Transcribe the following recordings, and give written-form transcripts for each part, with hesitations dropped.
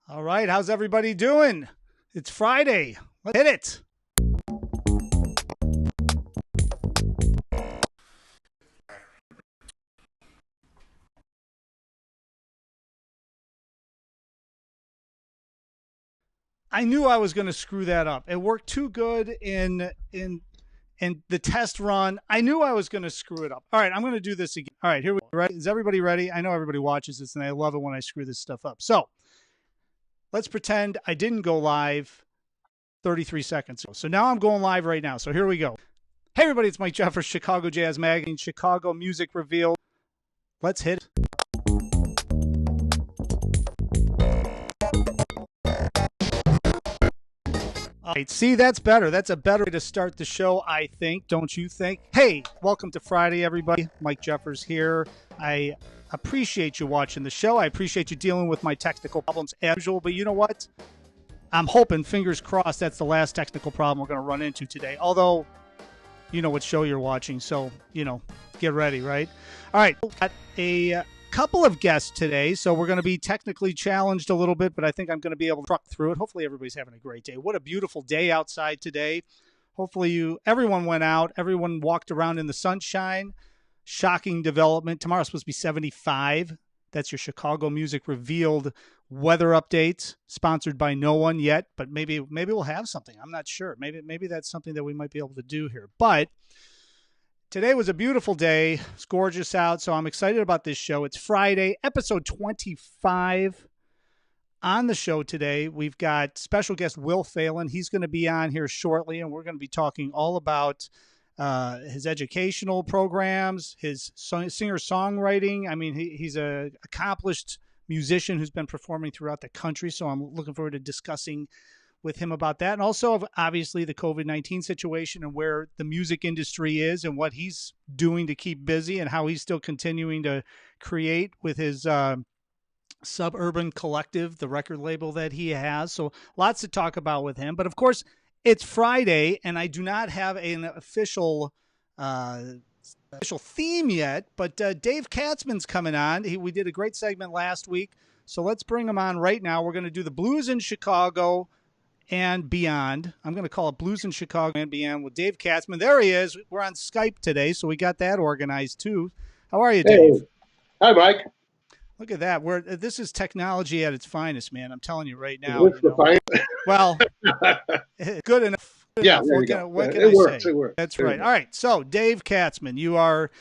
All right, how's everybody doing? It's Friday. Let's hit it. I knew I was going to screw that up. It worked too good in the test run. I knew I was going to screw it up. All right, I'm going to do this again. All right, here we go. Right? Is everybody ready? I know everybody watches this, and I love it when I screw this stuff up. So let's pretend I didn't go live 33 seconds ago. So now I'm going live right now. So here we go. Hey, everybody, it's Mike Jeffers, Chicago Jazz Magazine, Chicago Music Revealed. Let's hit it. All right, see, that's better. That's a better way to start the show, I think. Don't you think? Hey, welcome to Friday, everybody. Mike Jeffers here. I appreciate you watching the show. I appreciate you dealing with my technical problems as usual. But you know what? I'm hoping, fingers crossed, that's the last technical problem we're going to run into today. Although, you know what show you're watching, so, get ready, right? All right, got a couple of guests today, so we're going to be technically challenged a little bit, but I think I'm going to be able to truck through it. Hopefully everybody's having a great day. What a beautiful day outside today. Hopefully everyone went out, everyone walked around in the sunshine. Shocking development. Tomorrow's supposed to be 75. That's your Chicago Music Revealed weather update, sponsored by no one yet, but maybe we'll have something. I'm not sure. Maybe that's something that we might be able to do here. But today was a beautiful day. It's gorgeous out, so I'm excited about this show. It's Friday, episode 25. On the show today, we've got special guest Will Phalen. He's going to be on here shortly, and we're going to be talking all about his educational programs, his singer-songwriting. I mean, he's an accomplished musician who's been performing throughout the country, so I'm looking forward to discussing with him about that. And also, obviously, the COVID-19 situation and where the music industry is and what he's doing to keep busy and how he's still continuing to create with his Suburban Collective, the record label that he has. So lots to talk about with him. But, of course, it's Friday, and I do not have an official theme yet, but Dave Katzman's coming on. We did a great segment last week, so let's bring him on right now. We're going to do the Blues in Chicago and Beyond. I'm going to call it Blues in Chicago and Beyond with Dave Katzman. There he is. We're on Skype today, so we got that organized too. How are you, Dave? Hey. Hi, Mike. Look at that. This is technology at its finest, man. I'm telling you right now. Well, good enough. Yeah, what can it I works. say? It works. That's right. All right. So, Dave Katzman, you are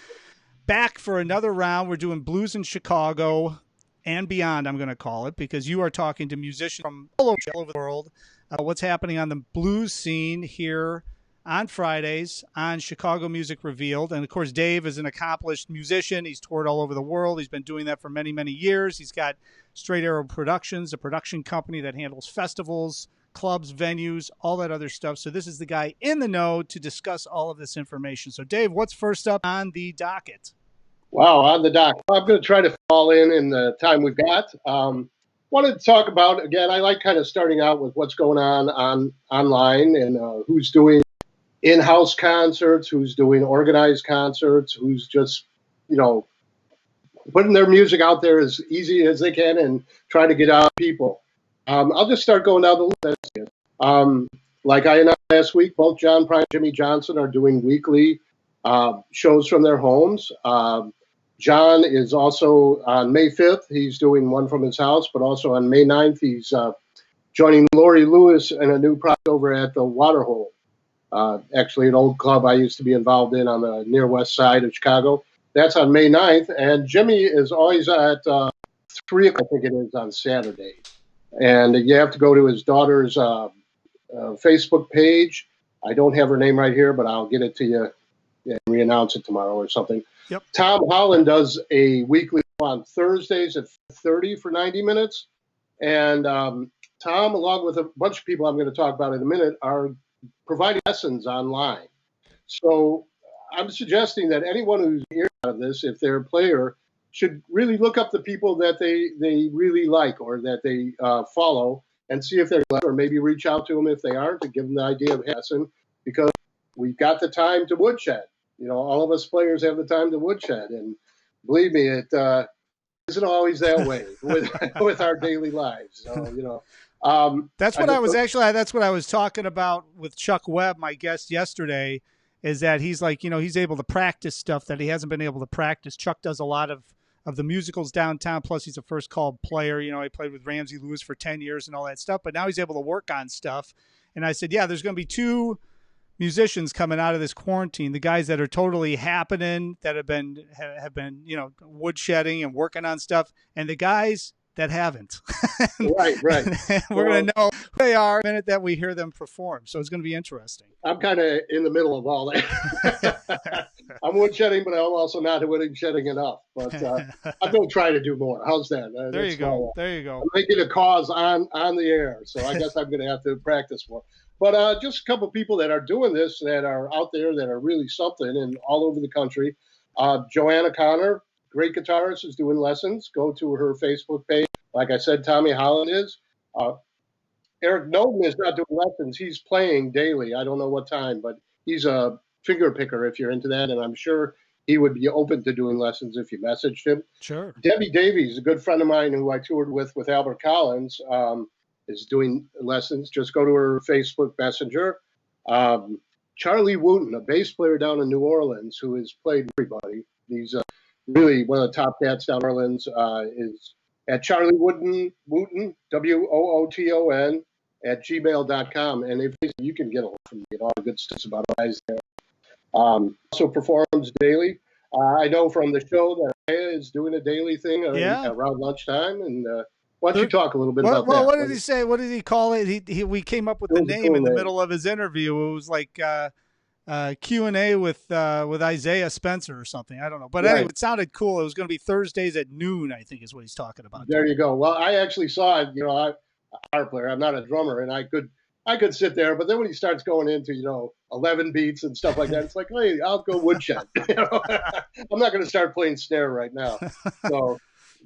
back for another round. We're doing Blues in Chicago and Beyond, I'm going to call it, because you are talking to musicians from all over the world. What's happening on the blues scene here on Fridays on Chicago Music Revealed. And, of course, Dave is an accomplished musician. He's toured all over the world. He's been doing that for many, many years. He's got Straight Arrow Productions, a production company that handles festivals, clubs, venues, all that other stuff. So this is the guy in the know to discuss all of this information. So, Dave, what's first up on the docket? Wow, on the docket. I'm going to try to fall in the time we've got. Wanted to talk about, again, I like kind of starting out with what's going on online and who's doing in-house concerts, who's doing organized concerts, who's just, putting their music out there as easy as they can and try to get out people. I'll just start going down the list. Like I announced last week, both John Prine and Jimmy Johnson are doing weekly shows from their homes. John is also on May 5th. He's doing one from his house, but also on May 9th, he's joining Lori Lewis in a new project over at the Waterhole. Actually, an old club I used to be involved in on the near west side of Chicago. That's on May 9th. And Jimmy is always at 3 o'clock, I think it is, on Saturday. And you have to go to his daughter's Facebook page. I don't have her name right here, but I'll get it to you and re-announce it tomorrow or something. Yep. Tom Holland does a weekly on Thursdays at 30 for 90 minutes. And Tom, along with a bunch of people I'm going to talk about in a minute, are providing lessons online. So I'm suggesting that anyone who's hearing out of this, if they're a player, should really look up the people that they really like or that they follow and see if they're, or maybe reach out to them if they aren't, to give them the idea of a lesson, because we've got the time to woodshed. All of us players have the time to woodshed. And believe me, isn't always that way with with our daily lives. So, That's what that's what I was talking about with Chuck Webb, my guest yesterday, is that he's like, he's able to practice stuff that he hasn't been able to practice. Chuck does a lot of the musicals downtown. Plus he's a first call player. He played with Ramsey Lewis for 10 years and all that stuff, but now he's able to work on stuff. And I said, yeah, there's going to be two musicians coming out of this quarantine, the guys that are totally happening, that have been woodshedding and working on stuff, and the guys that haven't. Right. We're going to know who they are the minute that we hear them perform. So it's going to be interesting. I'm kind of in the middle of all that. I'm woodshedding, but I'm also not woodshedding enough. But I'm going to try to do more. How's that? There you go. I'm making a cause on the air, so I guess I'm going to have to practice more. But just a couple of people that are doing this, that are out there, that are really something, and all over the country. Joanna Connor, great guitarist, is doing lessons. Go to her Facebook page. Like I said, Tommy Holland is. Eric Noden is not doing lessons. He's playing daily. I don't know what time, but he's a finger picker if you're into that, and I'm sure he would be open to doing lessons if you messaged him. Sure. Debbie Davies, a good friend of mine who I toured with Albert Collins, is doing lessons. Just go to her Facebook Messenger. Charlie Wooten, a bass player down in New Orleans who has played everybody. He's really one of the top cats down in New Orleans, is at Charlie Wooten, Wooton, WOOTON, at gmail.com. And if you can get a hold from me, all the good stuff about guys there. Also performs daily. I know from the show that Aya is doing a daily thing around lunchtime. And why don't you talk a little bit about that? Well, what did he say? What did he call it? We came up with the name in the middle of his interview. It was like Q&A with Isaiah Spencer or something. I don't know. But anyway, it sounded cool. It was going to be Thursdays at noon, I think is what he's talking about. There you go. Well, I actually saw it. I'm a guitar player. I'm not a drummer, and I could sit there. But then when he starts going into 11 beats and stuff like that, it's like, hey, I'll go woodshed. I'm not going to start playing snare right now. So,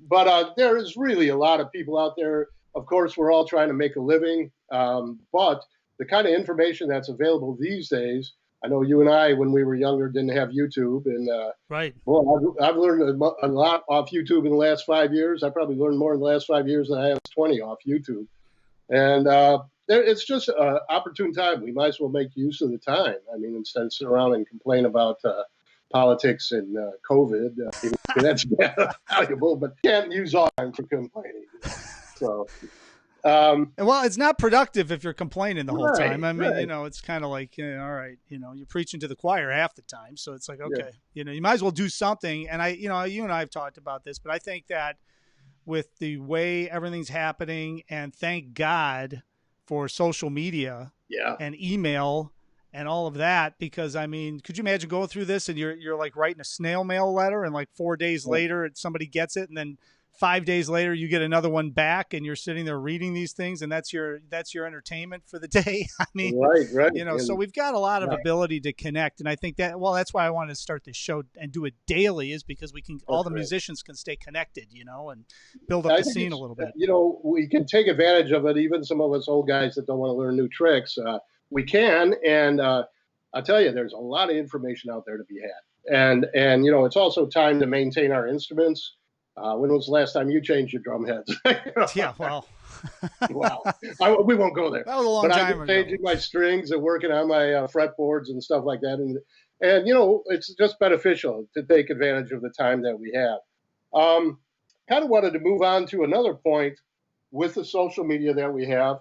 but there is really a lot of people out there. Of course, we're all trying to make a living, but the kind of information that's available these days. I know you and I, when we were younger, didn't have YouTube, and right. Well, I've learned a lot off YouTube in the last 5 years. I probably learned more in the last 5 years than I have 20 off YouTube, and it's just an opportune time. We might as well make use of the time. I mean, instead of sitting around and complain about politics and COVID, that's valuable, but can't use all time for complaining. So. Well, it's not productive if you're complaining the whole time. I mean, it's kind of like, all right, you're preaching to the choir half the time. So it's like, okay, you might as well do something. And you and I have talked about this, but I think that with the way everything's happening, and thank God for social media and email and all of that, because I mean, could you imagine going through this and you're like writing a snail mail letter, and like 4 days later somebody gets it, and then 5 days later you get another one back, and you're sitting there reading these things, and that's your entertainment for the day. I mean, right. So we've got a lot of ability to connect. And I think that's why I wanted to start this show and do it daily, is because we can, all the musicians can stay connected, and build up the scene a little bit. We can take advantage of it. Even some of us old guys that don't want to learn new tricks, we can. And I'll tell you, there's a lot of information out there to be had. And it's also time to maintain our instruments. When was the last time you changed your drum heads? Yeah, well. Wow. We won't go there. That was a long time ago. I've been changing my strings and working on my fretboards and stuff like that. And it's just beneficial to take advantage of the time that we have. Kind of wanted to move on to another point with the social media that we have.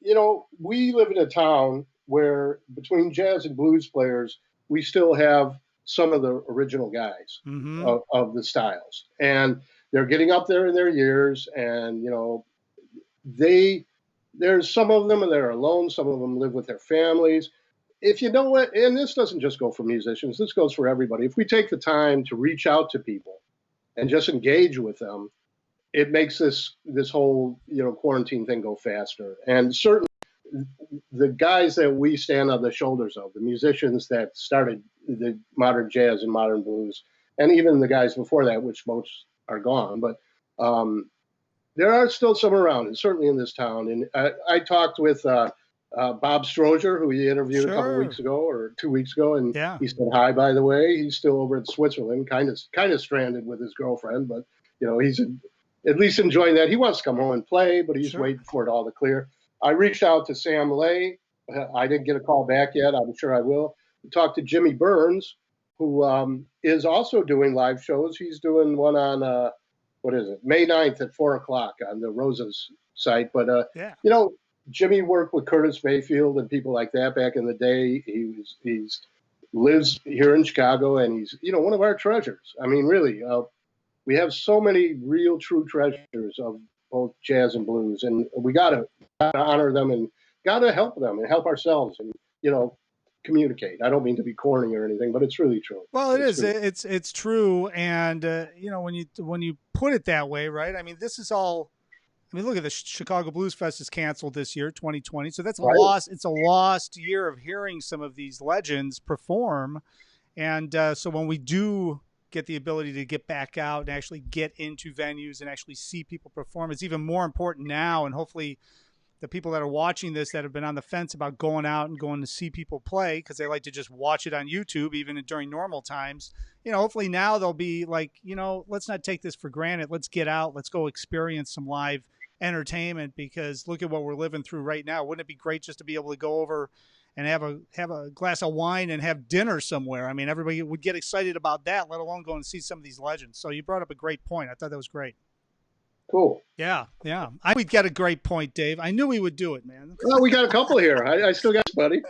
We live in a town where between jazz and blues players, we still have some of the original guys of the styles. And they're getting up there in their years, and, there's some of them that are alone. Some of them live with their families. If you know what, and this doesn't just go for musicians, this goes for everybody. If we take the time to reach out to people and just engage with them, it makes this whole, quarantine thing go faster. And certainly the guys that we stand on the shoulders of, the musicians that started the modern jazz and modern blues, and even the guys before that, which most are gone, but there are still some around, and certainly in this town. And I talked with Bob Strowger, who we interviewed a couple of weeks ago or 2 weeks ago, and he said hi, by the way. He's still over in Switzerland, kind of stranded with his girlfriend, but he's at least enjoying that. He wants to come home and play, but he's waiting for it all to clear. I reached out to Sam Lay. I didn't get a call back yet. I'm sure I will. Talked to Jimmy Burns, who is also doing live shows. He's doing one on, May 9th at 4 o'clock on the Roses site. But, Jimmy worked with Curtis Mayfield and people like that back in the day. He's lives here in Chicago, and he's, one of our treasures. I mean, really, we have so many real, true treasures of both jazz and blues, and we got to honor them and got to help them and help ourselves and, communicate. I don't mean to be corny or anything, but it's really true. Well, it's true. And, when you put it that way, right? I mean, this is all, look at the Chicago Blues Fest is canceled this year, 2020. So that's a loss. It's a lost year of hearing some of these legends perform. And so when we do get the ability to get back out and actually get into venues and actually see people perform, it's even more important now. And hopefully the people that are watching this that have been on the fence about going out and going to see people play because they like to just watch it on YouTube, even during normal times, hopefully now they'll be like, let's not take this for granted. Let's get out. Let's go experience some live entertainment, because look at what we're living through right now. Wouldn't it be great just to be able to go over and have a glass of wine and have dinner somewhere? I mean, everybody would get excited about that, let alone going to see some of these legends. So you brought up a great point. I thought that was great. Cool. Yeah. We'd get a great point, Dave. I knew we would do it, man. Well, we got a couple here. I still got you, buddy.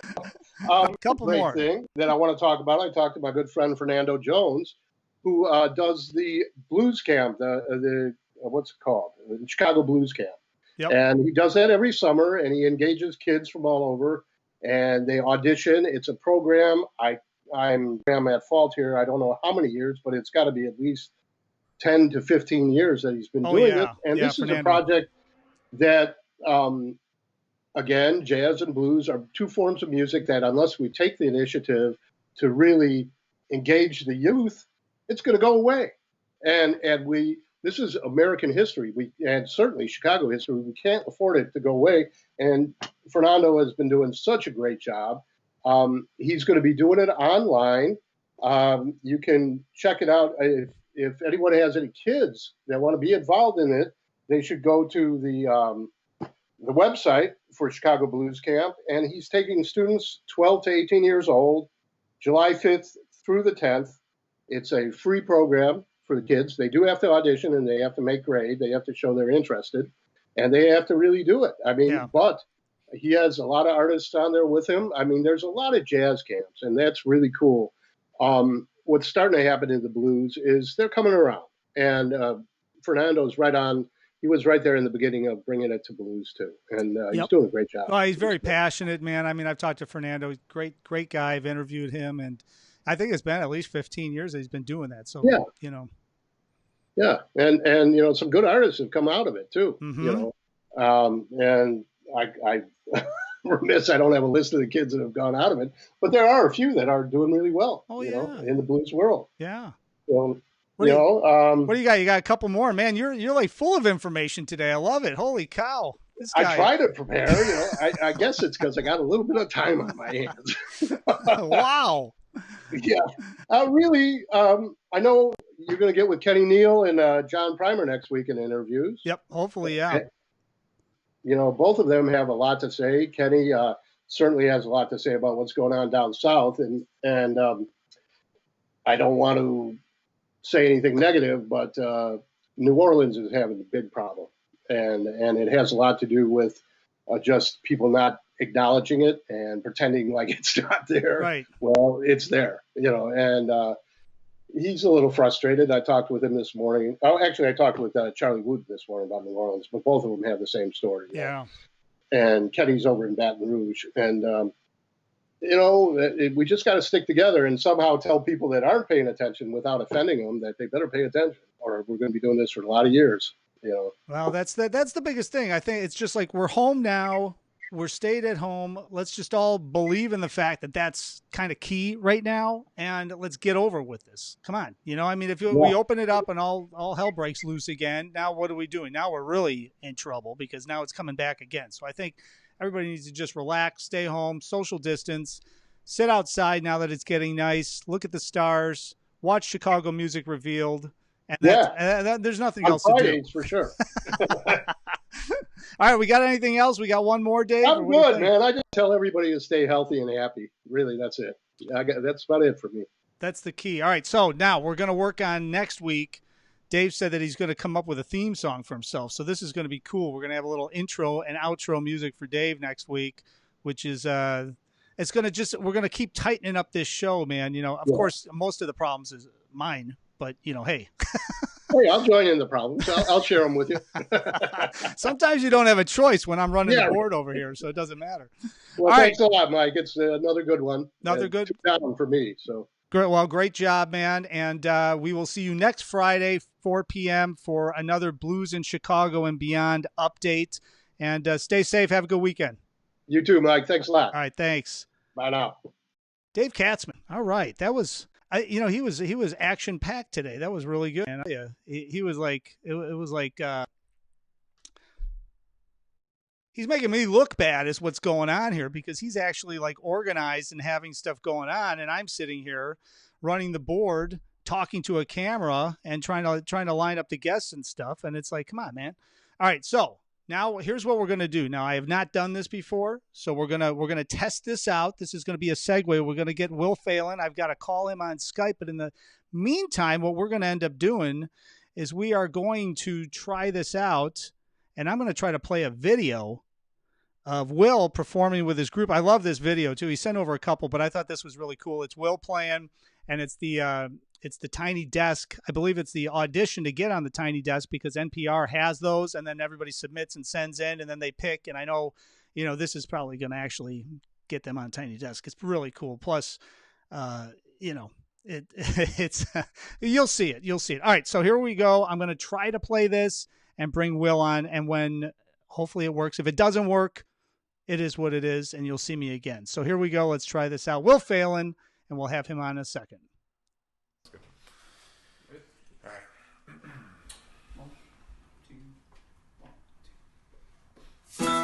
A couple great more. Thing that I want to talk about. I talked to my good friend Fernando Jones, who does the blues camp, the what's it called? The Chicago Blues Camp. Yep. And he does that every summer, and he engages kids from all over, and they audition. It's a program. I'm at fault here. I don't know how many years, but it's got to be at least 10 to 15 years that he's been doing it. And this Fernando. Is a project that, again, jazz and blues are two forms of music that, unless we take the initiative to really engage the youth, it's going to go away. And this is American history, and certainly Chicago history. We can't afford it to go away. And Fernando has been doing such a great job. He's going to be doing it online. You can check it out. If anyone has any kids that want to be involved in it, they should go to the website for Chicago Blues Camp. And he's taking students 12 to 18 years old, July 5th through the 10th. It's a free program for the kids. They do have to audition, and they have to make grade. They have to show they're interested, and they have to really do it. I mean, But he has a lot of artists on there with him. I mean, there's a lot of jazz camps, and that's really cool. What's starting to happen in the blues is they're coming around, and Fernando's right on. He was right there in the beginning of bringing it to blues too, and he's doing a great job. Well, he's very passionate, man. I mean, I've talked to Fernando. He's a great guy. I've interviewed him, and I think it's been at least 15 years that he's been doing that. So, Yeah, and some good artists have come out of it too. Mm-hmm. And I remiss I don't have a list of the kids that have gone out of it, but there are a few that are doing really well. In the blues world. Yeah. So, what do you got? You got a couple more, man. You're like full of information today. I love it. Holy cow! This guy. I try to prepare. I guess it's because I got a little bit of time on my hands. Wow. Yeah, really. I know you're going to get with Kenny Neal and John Primer next week in interviews. Yep, hopefully, yeah. Both of them have a lot to say. Kenny certainly has a lot to say about what's going on down south, and I don't want to say anything negative, but New Orleans is having a big problem, and it has a lot to do with just people not acknowledging it and pretending like it's not there. Right. Well, it's there, and he's a little frustrated. I talked with him this morning. Oh, actually, I talked with Charlie Wood this morning about New Orleans, but both of them have the same story. Yeah. And Kenny's over in Baton Rouge. And, we just got to stick together and somehow tell people that aren't paying attention without offending them that they better pay attention, or we're going to be doing this for a lot of years. Well, that's the biggest thing. I think it's just like we're home now. We're stayed at home. Let's just all believe in the fact that that's kind of key right now, and let's get over with this. Come on, I mean, if we open it up and all hell breaks loose again, now what are we doing? Now we're really in trouble because now it's coming back again. So I think everybody needs to just relax, stay home, social distance, sit outside now that it's getting nice, look at the stars, watch Chicago Music Revealed, And Yeah. there's nothing On else Fridays, to for sure. do. All right, we got anything else? We got one more, Dave? I'm good, man. I just tell everybody to stay healthy and happy. Really, that's it. That's about it for me. That's the key. All right, so now we're going to work on next week. Dave said that he's going to come up with a theme song for himself. So this is going to be cool. We're going to have a little intro and outro music for Dave next week, which is it's going to just, we're going to keep tightening up this show, man. You know, of course, most of the problems is mine, but you know, hey. Hey, I'll join in the problems. I'll share them with you. Sometimes you don't have a choice when I'm running the board over here, so it doesn't matter. Well, thanks a lot, Mike. It's another good one. Another good one for me. So great. Well, great job, man. And we will see you next Friday, 4 p.m. for another Blues in Chicago and Beyond update. And stay safe. Have a good weekend. You too, Mike. Thanks a lot. All right. Thanks. Bye now. Dave Katzman. All right. That was, you know, he was action packed today. That was really good. And yeah, he was like, it was like, he's making me look bad is what's going on here, because he's actually like organized and having stuff going on. And I'm sitting here running the board, talking to a camera and trying to line up the guests and stuff. And it's like, come on, man. All right. So now here's what we're going to do. Now I have not done this before. So we're going to test this out. This is going to be a segue. We're going to get Will Phalen. I've got to call him on Skype, but in the meantime, what we're going to end up doing is we are going to try this out, and I'm going to try to play a video of Will performing with his group. I love this video too. He sent over a couple, but I thought this was really cool. It's Will playing, and it's the Tiny Desk. I believe it's the audition to get on the Tiny Desk, because NPR has those, and then everybody submits and sends in, and then they pick. And I know, you know, this is probably going to actually get them on Tiny Desk. It's really cool. Plus, you know, it's you'll see it. You'll see it. All right, so here we go. I'm going to try to play this and bring Will on, and when hopefully it works. If it doesn't work, it is what it is, and you'll see me again. So here we go. Let's try this out. Will Phalen, and we'll have him on in a second. All right. 1, 2, 1, 2.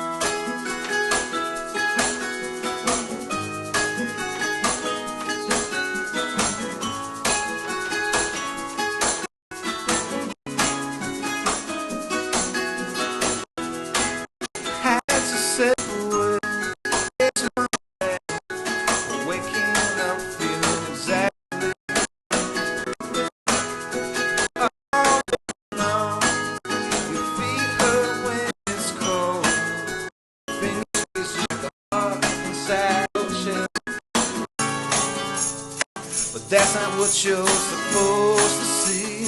That's not what you're supposed to see.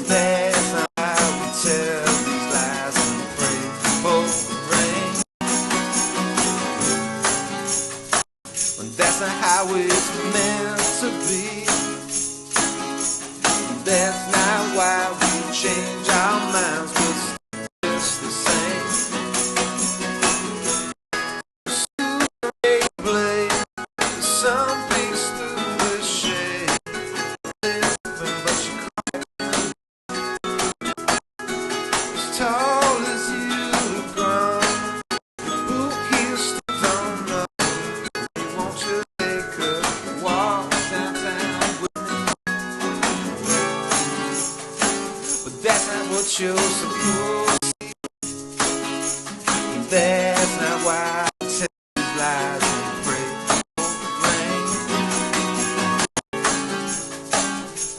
That's not how we tell these lies and pray for rain. When that's not how it's meant to be. That's not why we change our minds, but it's the same. Play some piece through the shade, but you as tall as you've grown. Who here still don't know? Won't you take a walk downtown with me? But that's not what you're supposed to see. That's not why I tell these lies and pray for rain.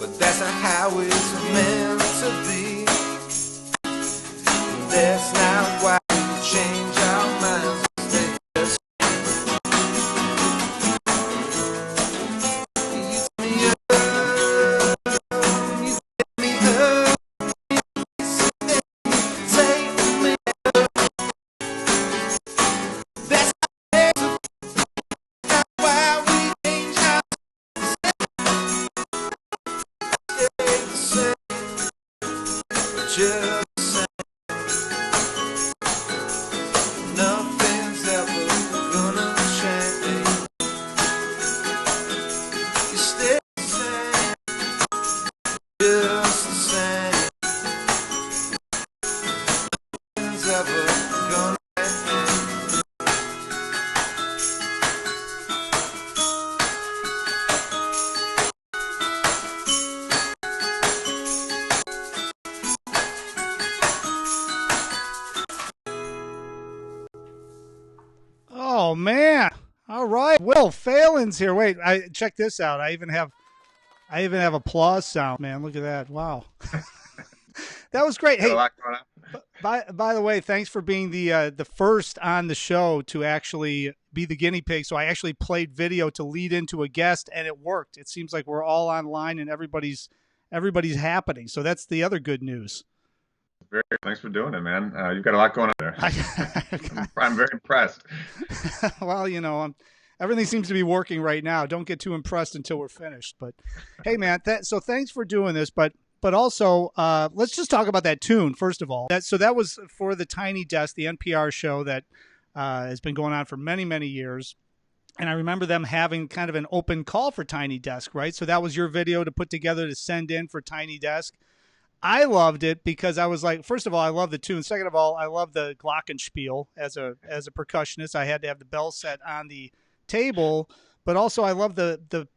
But that's not how it's meant to be. That's not why we change our minds. Stay the same. You turn me up, you get me up, take me up. That's not why we change our stay the same. Just the same. Nothing's ever gonna change. You stay the same. Just the same. Nothing's ever gonna change. Oh man! All right, Will Phalen's here. Wait, check this out. I even have applause sound. Man, look at that! Wow, that was great. Got a Hey, lot going on. by the way, thanks for being the first on the show to actually be the guinea pig. So I actually played video to lead into a guest, and it worked. It seems like we're all online and everybody's happening. So that's the other good news. Thanks for doing it, man. You've got a lot going on there. I'm very impressed. Well, everything seems to be working right now. Don't get too impressed until we're finished. But hey, man, so thanks for doing this. But also, let's just talk about that tune first of all. That was for the Tiny Desk, the NPR show that has been going on for many, many years. And I remember them having kind of an open call for Tiny Desk, right? So that was your video to put together to send in for Tiny Desk. I loved it because I was like, first of all, I love the tune. Second of all, I love the glockenspiel as a percussionist. I had to have the bell set on the table, but also I love the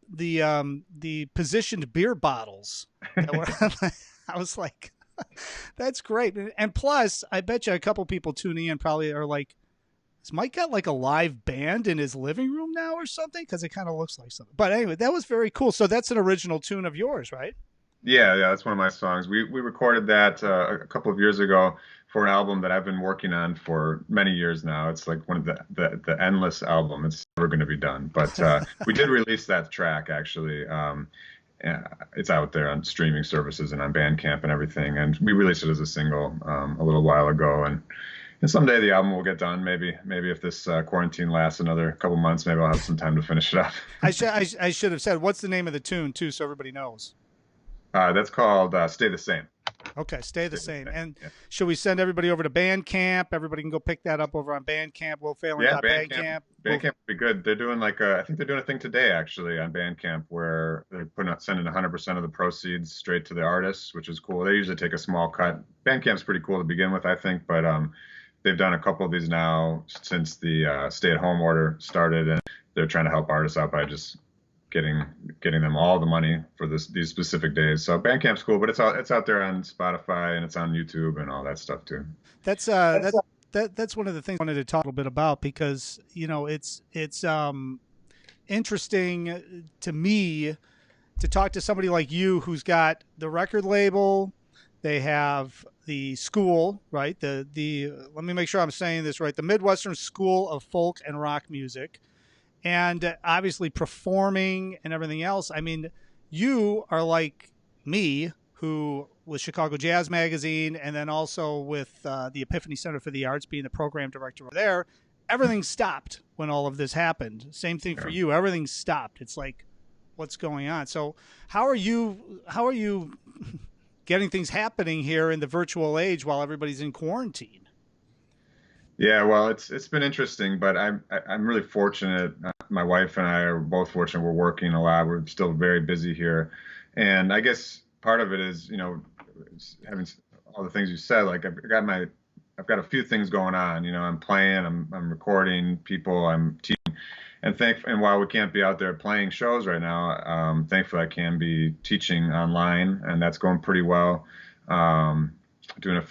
positioned beer bottles. I was like, that's great. And plus, I bet you a couple people tuning in probably are like, has Mike got like a live band in his living room now or something? Because it kind of looks like something. But anyway, that was very cool. So that's an original tune of yours, right? Yeah, that's one of my songs. We recorded that a couple of years ago for an album that I've been working on for many years now. It's like one of the endless album. It's never going to be done. But we did release that track actually. It's out there on streaming services and on Bandcamp and everything. And we released it as a single a little while ago. And someday the album will get done. Maybe if this quarantine lasts another couple months, maybe I'll have some time to finish it up. I should have said, what's the name of the tune too, so everybody knows. That's called Stay the Same. Okay, Stay the Same. And should we send everybody over to Bandcamp? Everybody can go pick that up over on Bandcamp. Bandcamp would be good. They're doing I think they're doing a thing today actually on Bandcamp where they're sending 100% of the proceeds straight to the artists, which is cool. They usually take a small cut. Bandcamp's pretty cool to begin with, I think, but they've done a couple of these now since the stay-at-home order started, and they're trying to help artists out by just getting them all the money for these specific days. So Bandcamp's cool, but it's out there on Spotify and it's on YouTube and all that stuff too. That's one of the things I wanted to talk a little bit about because it's interesting to me to talk to somebody like you who's got the record label, they have the school, right? The let me make sure I'm saying this right. The Midwestern School of Folk and Rock Music. And obviously performing and everything else. I mean, you are like me, who was Chicago Jazz Magazine, and then also with the Epiphany Center for the Arts, being the program director over there. Everything stopped when all of this happened. Same thing for you. Everything stopped. It's like, what's going on? So how are you getting things happening here in the virtual age while everybody's in quarantine? Yeah, well, it's been interesting, but I'm really fortunate. My wife and I are both fortunate. We're working a lot. We're still very busy here, and I guess part of it is having all the things you said. Like I've got a few things going on. I'm playing, I'm recording people, I'm teaching, and while we can't be out there playing shows right now, thankfully I can be teaching online, and that's going pretty well. Doing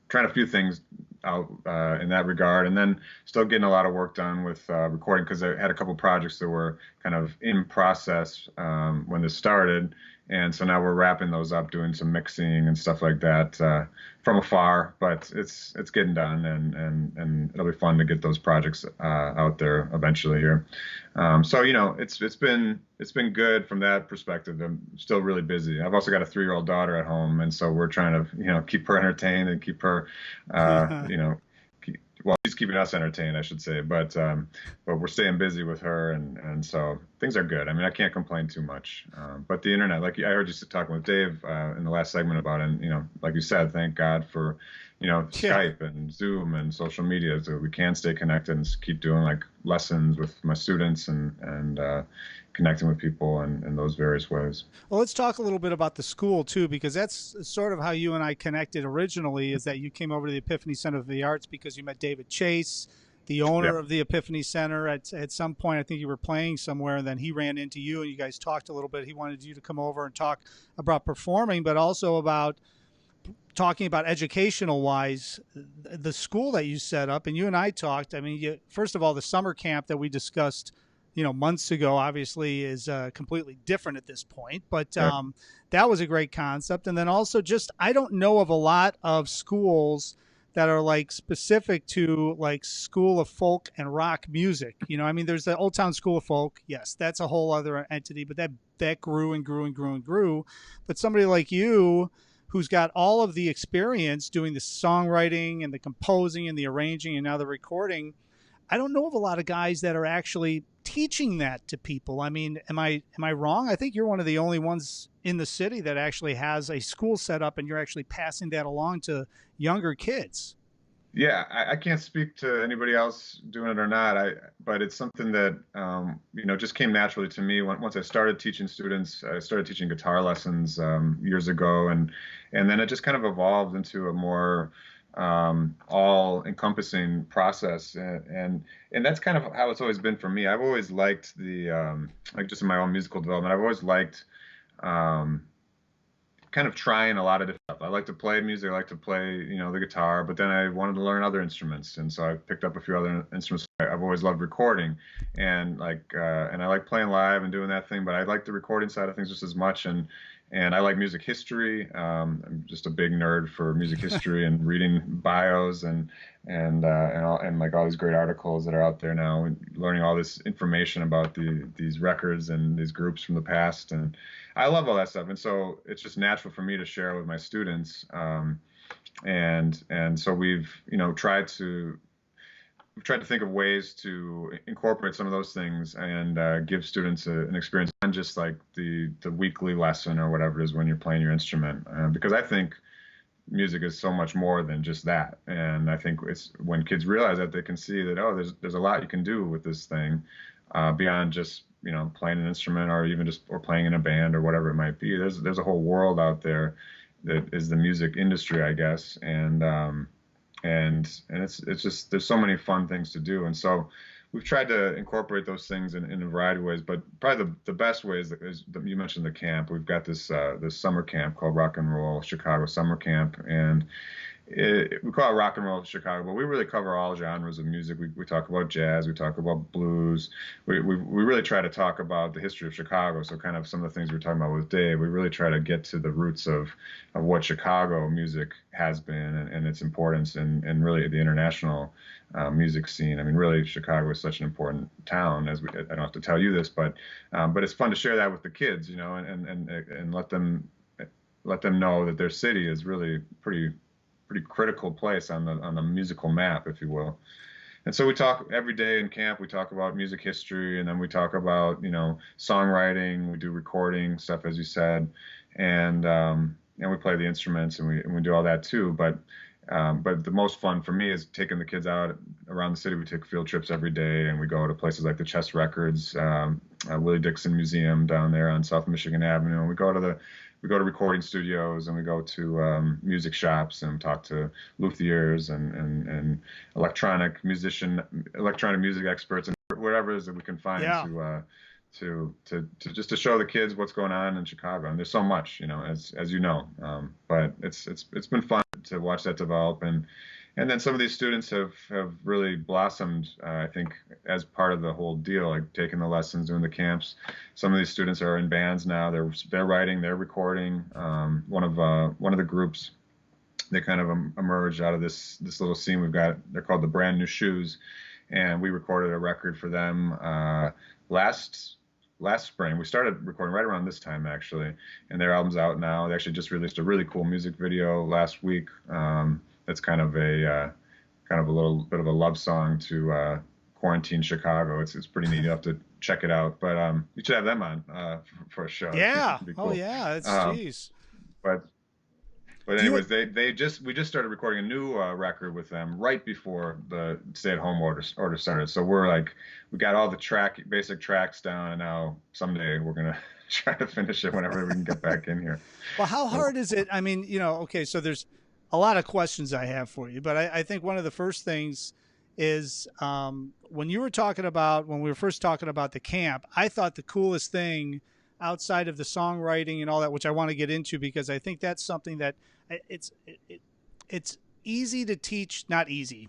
trying a few things out in that regard, and then still getting a lot of work done with recording because I had a couple projects that were kind of in process when this started, and so now we're wrapping those up, doing some mixing and stuff like that from afar. But it's getting done, and it'll be fun to get those projects out there eventually here. So it's been good from that perspective. I'm still really busy. I've also got a 3-year-old daughter at home, and so we're trying to keep her entertained and keep her well, she's keeping us entertained, I should say, but we're staying busy with her, and so things are good. I mean, I can't complain too much. But the internet, like I heard you talking with Dave in the last segment about it, and like you said, thank God for Skype and Zoom and social media, so we can stay connected and keep doing like lessons with my students and connecting with people in those various ways. Well, let's talk a little bit about the school too, because that's sort of how you and I connected originally, is that you came over to the Epiphany Center for the Arts because you met David Chase, the owner of the Epiphany Center. At some point, I think you were playing somewhere, and then he ran into you and you guys talked a little bit. He wanted you to come over and talk about performing, but also about talking about educational wise, the school that you set up, and you and I talked, I mean, first of all, the summer camp that we discussed, months ago, obviously is completely different at this point, but that was a great concept. And then also I don't know of a lot of schools that are like specific to like School of Folk and Rock music. I mean, there's the Old Town School of Folk. Yes, that's a whole other entity, but that grew and grew and grew and grew. But somebody like you, who's got all of the experience doing the songwriting and the composing and the arranging and now the recording, I don't know of a lot of guys that are actually teaching that to people. I mean, am I wrong? I think you're one of the only ones in the city that actually has a school set up and you're actually passing that along to younger kids. Yeah, I can't speak to anybody else doing it or not. But it's something that just came naturally to me. Once I started teaching students, I started teaching guitar lessons years ago, and then it just kind of evolved into a more all-encompassing process, and that's kind of how it's always been for me. I've always liked the like just in my own musical development, I've always liked kind of trying a lot of different stuff. I like to play music, I like to play, the guitar, but then I wanted to learn other instruments, and so I picked up a few other instruments. I've always loved recording, and I like playing live and doing that thing, but I like the recording side of things just as much, and I like music history. I'm just a big nerd for music history and reading bios and like all these great articles that are out there now, and learning all this information about these records and these groups from the past. And I love all that stuff. And so it's just natural for me to share with my students. And so we've tried to think of ways to incorporate some of those things and give students an experience, not just like the weekly lesson or whatever it is when you're playing your instrument, because I think music is so much more than just that. And I think it's when kids realize that, they can see that, there's a lot you can do with this thing beyond just playing an instrument or even just playing in a band or whatever it might be. There's a whole world out there that is the music industry, I guess, and it's just, there's so many fun things to do. And so we've tried to incorporate those things in a variety of ways, but probably the best way is you mentioned the camp. We've got this summer camp called Rock and Roll Chicago Summer Camp, and we call it Rock and Roll Chicago, but we really cover all genres of music. We talk about jazz, we talk about blues. We really try to talk about the history of Chicago. So kind of some of the things we were talking about with Dave, we really try to get to the roots of what Chicago music has been and its importance and really the international music scene. I mean, really, Chicago is such an important town. I don't have to tell you this, but it's fun to share that with the kids, and let them know that their city is really pretty critical place on the musical map, if you will. And so we talk every day in camp. We talk about music history, and then we talk about songwriting. We do recording stuff, as you said, and we play the instruments and we do all that too. But the most fun for me is taking the kids out around the city. We take field trips every day, and we go to places like the Chess Records, Willie Dixon Museum down there on South Michigan Avenue. And we go to recording studios, and we go to music shops and talk to luthiers and electronic music experts and whatever it is that we can find to just to show the kids what's going on in Chicago. And there's so much, as you know. But it's been fun to watch that develop, and then some of these students have really blossomed, I think, as part of the whole deal, like taking the lessons, doing the camps. Some of these students are in bands now. They're writing, they're recording. One of the groups, they kind of emerged out of this little scene we've got. They're called the Brand New Shoes, and we recorded a record for them last spring. We started recording right around this time, actually, and their album's out now. They actually just released a really cool music video last week. That's kind of a little bit of a love song to quarantine Chicago. It's pretty neat. You have to check it out. But you should have them on for a show. Yeah. Cool. Oh yeah. It's jeez. But anyways, we just started recording a new record with them right before the stay-at-home order started. So we got all the basic tracks down, and now someday we're gonna try to finish it whenever we can get back in here. Well, how hard is it? I mean, okay, so there's a lot of questions I have for you, but I think one of the first things is when we were first talking about the camp, I thought the coolest thing outside of the songwriting and all that, which I want to get into, because I think that's something that it's easy to teach, not easy.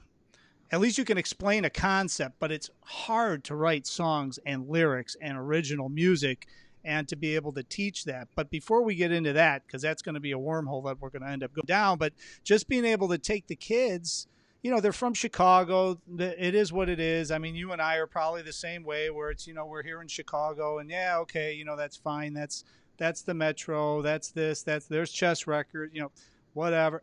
At least you can explain a concept, but it's hard to write songs and lyrics and original music and to be able to teach that. But before we get into that, because that's going to be a wormhole that we're going to end up going down, but just being able to take the kids, they're from Chicago. It is what it is. I mean, you and I are probably the same way, where it's, we're here in Chicago and yeah, okay, that's fine. That's the Metro. That's there's Chess Records, whatever.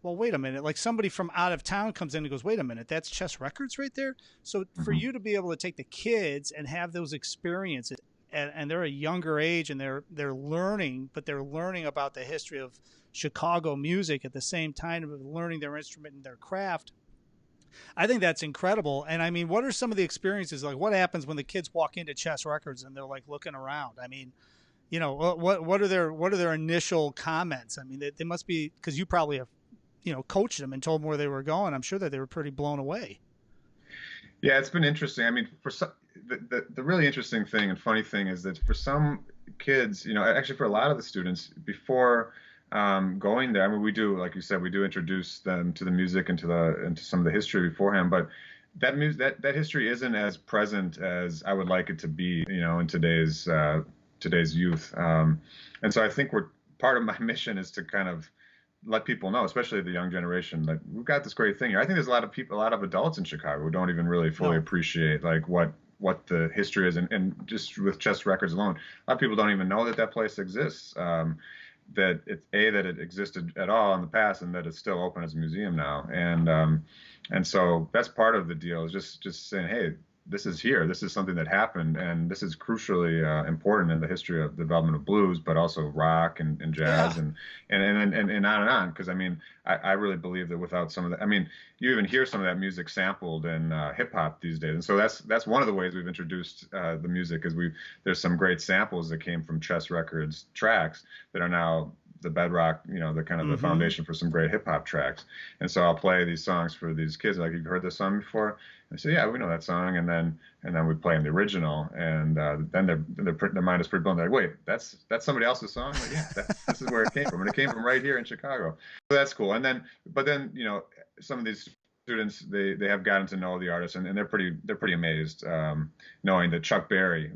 Well, wait a minute. Like somebody from out of town comes in and goes, wait a minute, that's Chess Records right there. So for you to be able to take the kids and have those experiences, and they're a younger age and they're learning, but they're learning about the history of Chicago music at the same time of learning their instrument and their craft. I think that's incredible. And I mean, what are some of the experiences? Like what happens when the kids walk into Chess Records and they're like looking around? I mean, what are their initial comments? I mean, they must be, because you probably have, coached them and told them where they were going. I'm sure that they were pretty blown away. Yeah, it's been interesting. I mean, for some, the really interesting thing and funny thing is that for some kids, actually for a lot of the students, before going there, I mean, we do, like you said, we do introduce them to the music and to some of the history beforehand, but that history isn't as present as I would like it to be, in today's youth. And so I think part of my mission is to kind of let people know, especially the young generation, that we've got this great thing here. I think there's a lot of adults in Chicago who don't even really fully appreciate like what the history is, and just with Chess Records alone, a lot of people don't even know that place exists. That it existed at all in the past, and that it's still open as a museum now. And so that's part of the deal, is just saying, hey, this is here. This is something that happened, and this is crucially important in the history of the development of blues, but also rock and jazz and on and on. Because I mean, I really believe that without some of that, I mean, you even hear some of that music sampled in hip hop these days, and so that's one of the ways we've introduced the music. Is there's some great samples that came from Chess Records tracks that are now the bedrock, the kind of the foundation for some great hip hop tracks. And so I'll play these songs for these kids, like, you've heard this song before? And I say, yeah, we know that song. And then we play them the original, and then their mind is pretty blown. They're like, wait, that's somebody else's song? Like, yeah, this is where it came from, and it came from right here in Chicago. So that's cool. But then some of these students, they have gotten to know the artist, and they're pretty amazed, knowing that Chuck Berry,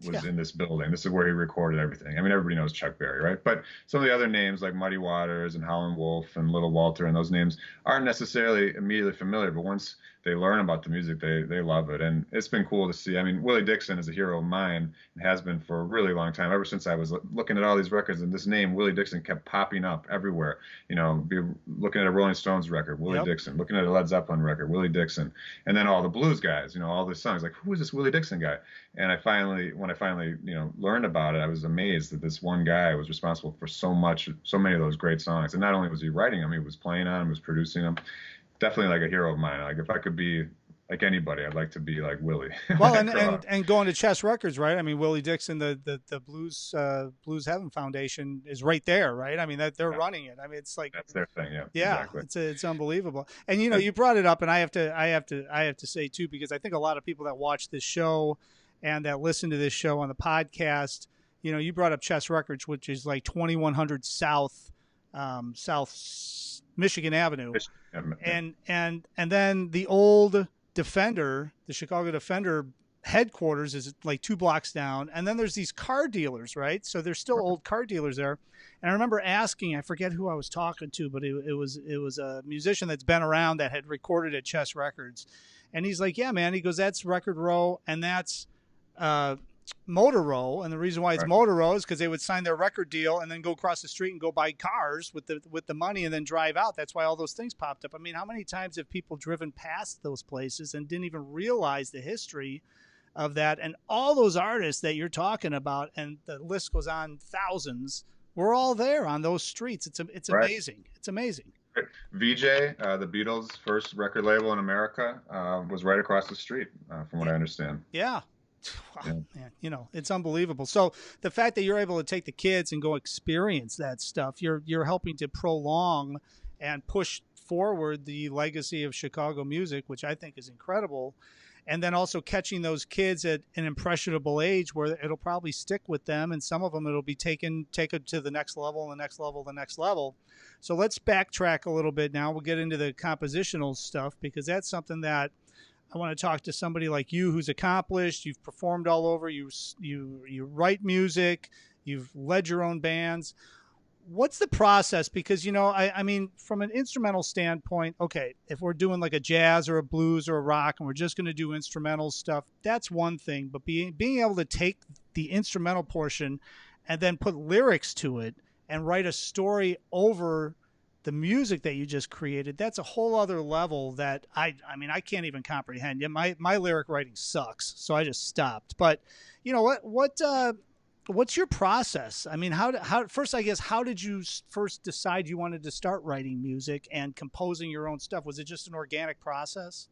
was in this building. This is where he recorded everything. I mean, everybody knows Chuck Berry, right? But some of the other names like Muddy Waters and Howlin' Wolf and Little Walter, and those names aren't necessarily immediately familiar, but once they learn about the music, they love it. And it's been cool to see. I mean, Willie Dixon is a hero of mine, and has been for a really long time, ever since I was looking at all these records, and this name, Willie Dixon, kept popping up everywhere. Be looking at a Rolling Stones record, Willie Dixon, looking at a Led Zeppelin record, Willie Dixon, and then all the blues guys, all the songs, like, who is this Willie Dixon guy? And when I finally, learned about it, I was amazed that this one guy was responsible for so many of those great songs. And not only was he writing them, he was playing on them, was producing them. Definitely like a hero of mine. Like, if I could be like anybody, I'd like to be like Willie. Well, and going to Chess Records, right? I mean, Willie Dixon, the Blues Heaven Foundation is right there, right? I mean, they're running it. I mean, it's like, that's their thing. Yeah. Yeah. Exactly. It's unbelievable. And you brought it up, and I have to say too, because I think a lot of people that watch this show and that listen to this show on the podcast, you brought up Chess Records, which is like 2100 South Michigan Avenue. And then the old Defender, the Chicago Defender headquarters is like 2 blocks down. And then there's these car dealers, right? So there's still old car dealers there. And I remember asking, I forget who I was talking to, but it was a musician that's been around that had recorded at Chess Records. And he's like, yeah, man. He goes, that's Record Row, and that's Motor Row. And the reason why it's Motor Row is because they would sign their record deal and then go across the street and go buy cars with the money and then drive out. That's why all those things popped up. I mean, how many times have people driven past those places and didn't even realize the history of that? And all those artists that you're talking about, and the list goes on, thousands, were all there on those streets. It's amazing. It's amazing. VJ, the Beatles' first record label in America, was right across the street, from what I understand. Yeah. Wow, man, it's unbelievable. So the fact that you're able to take the kids and go experience that stuff, you're helping to prolong and push forward the legacy of Chicago music, which I think is incredible. and then also catching those kids at an impressionable age where it'll probably stick with them, and some of them it'll be taken to the next level, and the next level, the next level. So let's backtrack a little bit now. We'll get into the compositional stuff, because that's something that I want to talk to somebody like you who's accomplished. You've performed all over. You write music. You've led your own bands. What's the process? Because, I mean, from an instrumental standpoint, okay, if we're doing like a jazz or a blues or a rock and we're just going to do instrumental stuff, that's one thing. But being able to take the instrumental portion and then put lyrics to it and write a story over the music that you just created, that's a whole other level that I mean, I can't even comprehend. Yeah, my lyric writing sucks, so I just stopped. But what's your process? I mean, how first, I guess, how did you first decide you wanted to start writing music and composing your own stuff? Was it just an organic process?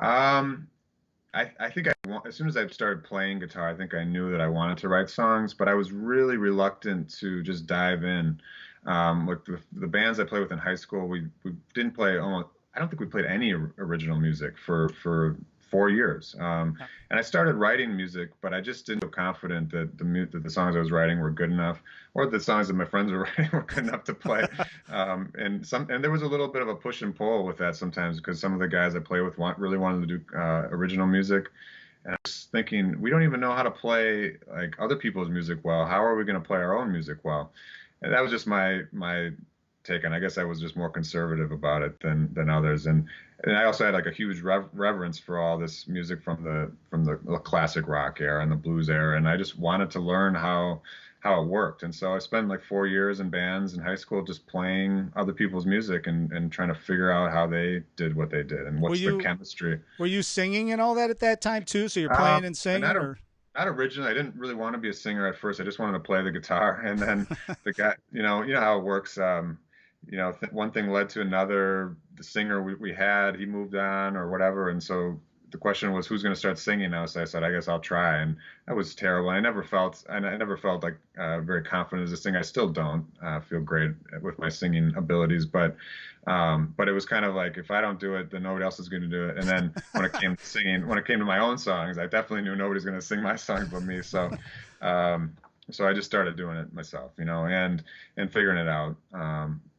I think as soon as I started playing guitar, I think I knew that I wanted to write songs, but I was really reluctant to just dive in. Like the bands I played with in high school, we didn't play almost. I don't think we played any original music for 4 years. And I started writing music, but I just didn't feel confident that the songs I was writing were good enough, or the songs that my friends were writing were good enough to play. And there was a little bit of a push and pull with that sometimes, because some of the guys I play with really wanted to do original music. And I was thinking, we don't even know how to play like other people's music well. How are we going to play our own music well? And that was just my take on. I guess I was just more conservative about it than others. And I also had like a huge reverence for all this music from the classic rock era and the blues era, and I just wanted to learn how it worked. And so I spent like 4 years in bands in high school just playing other people's music and trying to figure out how they did what they did and what's the chemistry. Were you singing and all that at that time too? So you're playing and singing? Not originally. I didn't really want to be a singer at first. I just wanted to play the guitar, and then the guy, you know how it works. One thing led to another. The singer we had, he moved on or whatever, and so the question was, who's going to start singing now? So I said, I guess I'll try, and that was terrible. I never felt like very confident as a singer. I still don't feel great with my singing abilities, but it was kind of like, if I don't do it, then nobody else is going to do it. And then when it came to singing, when it came to my own songs, I definitely knew nobody's going to sing my songs but me. So I just started doing it myself, and figuring it out.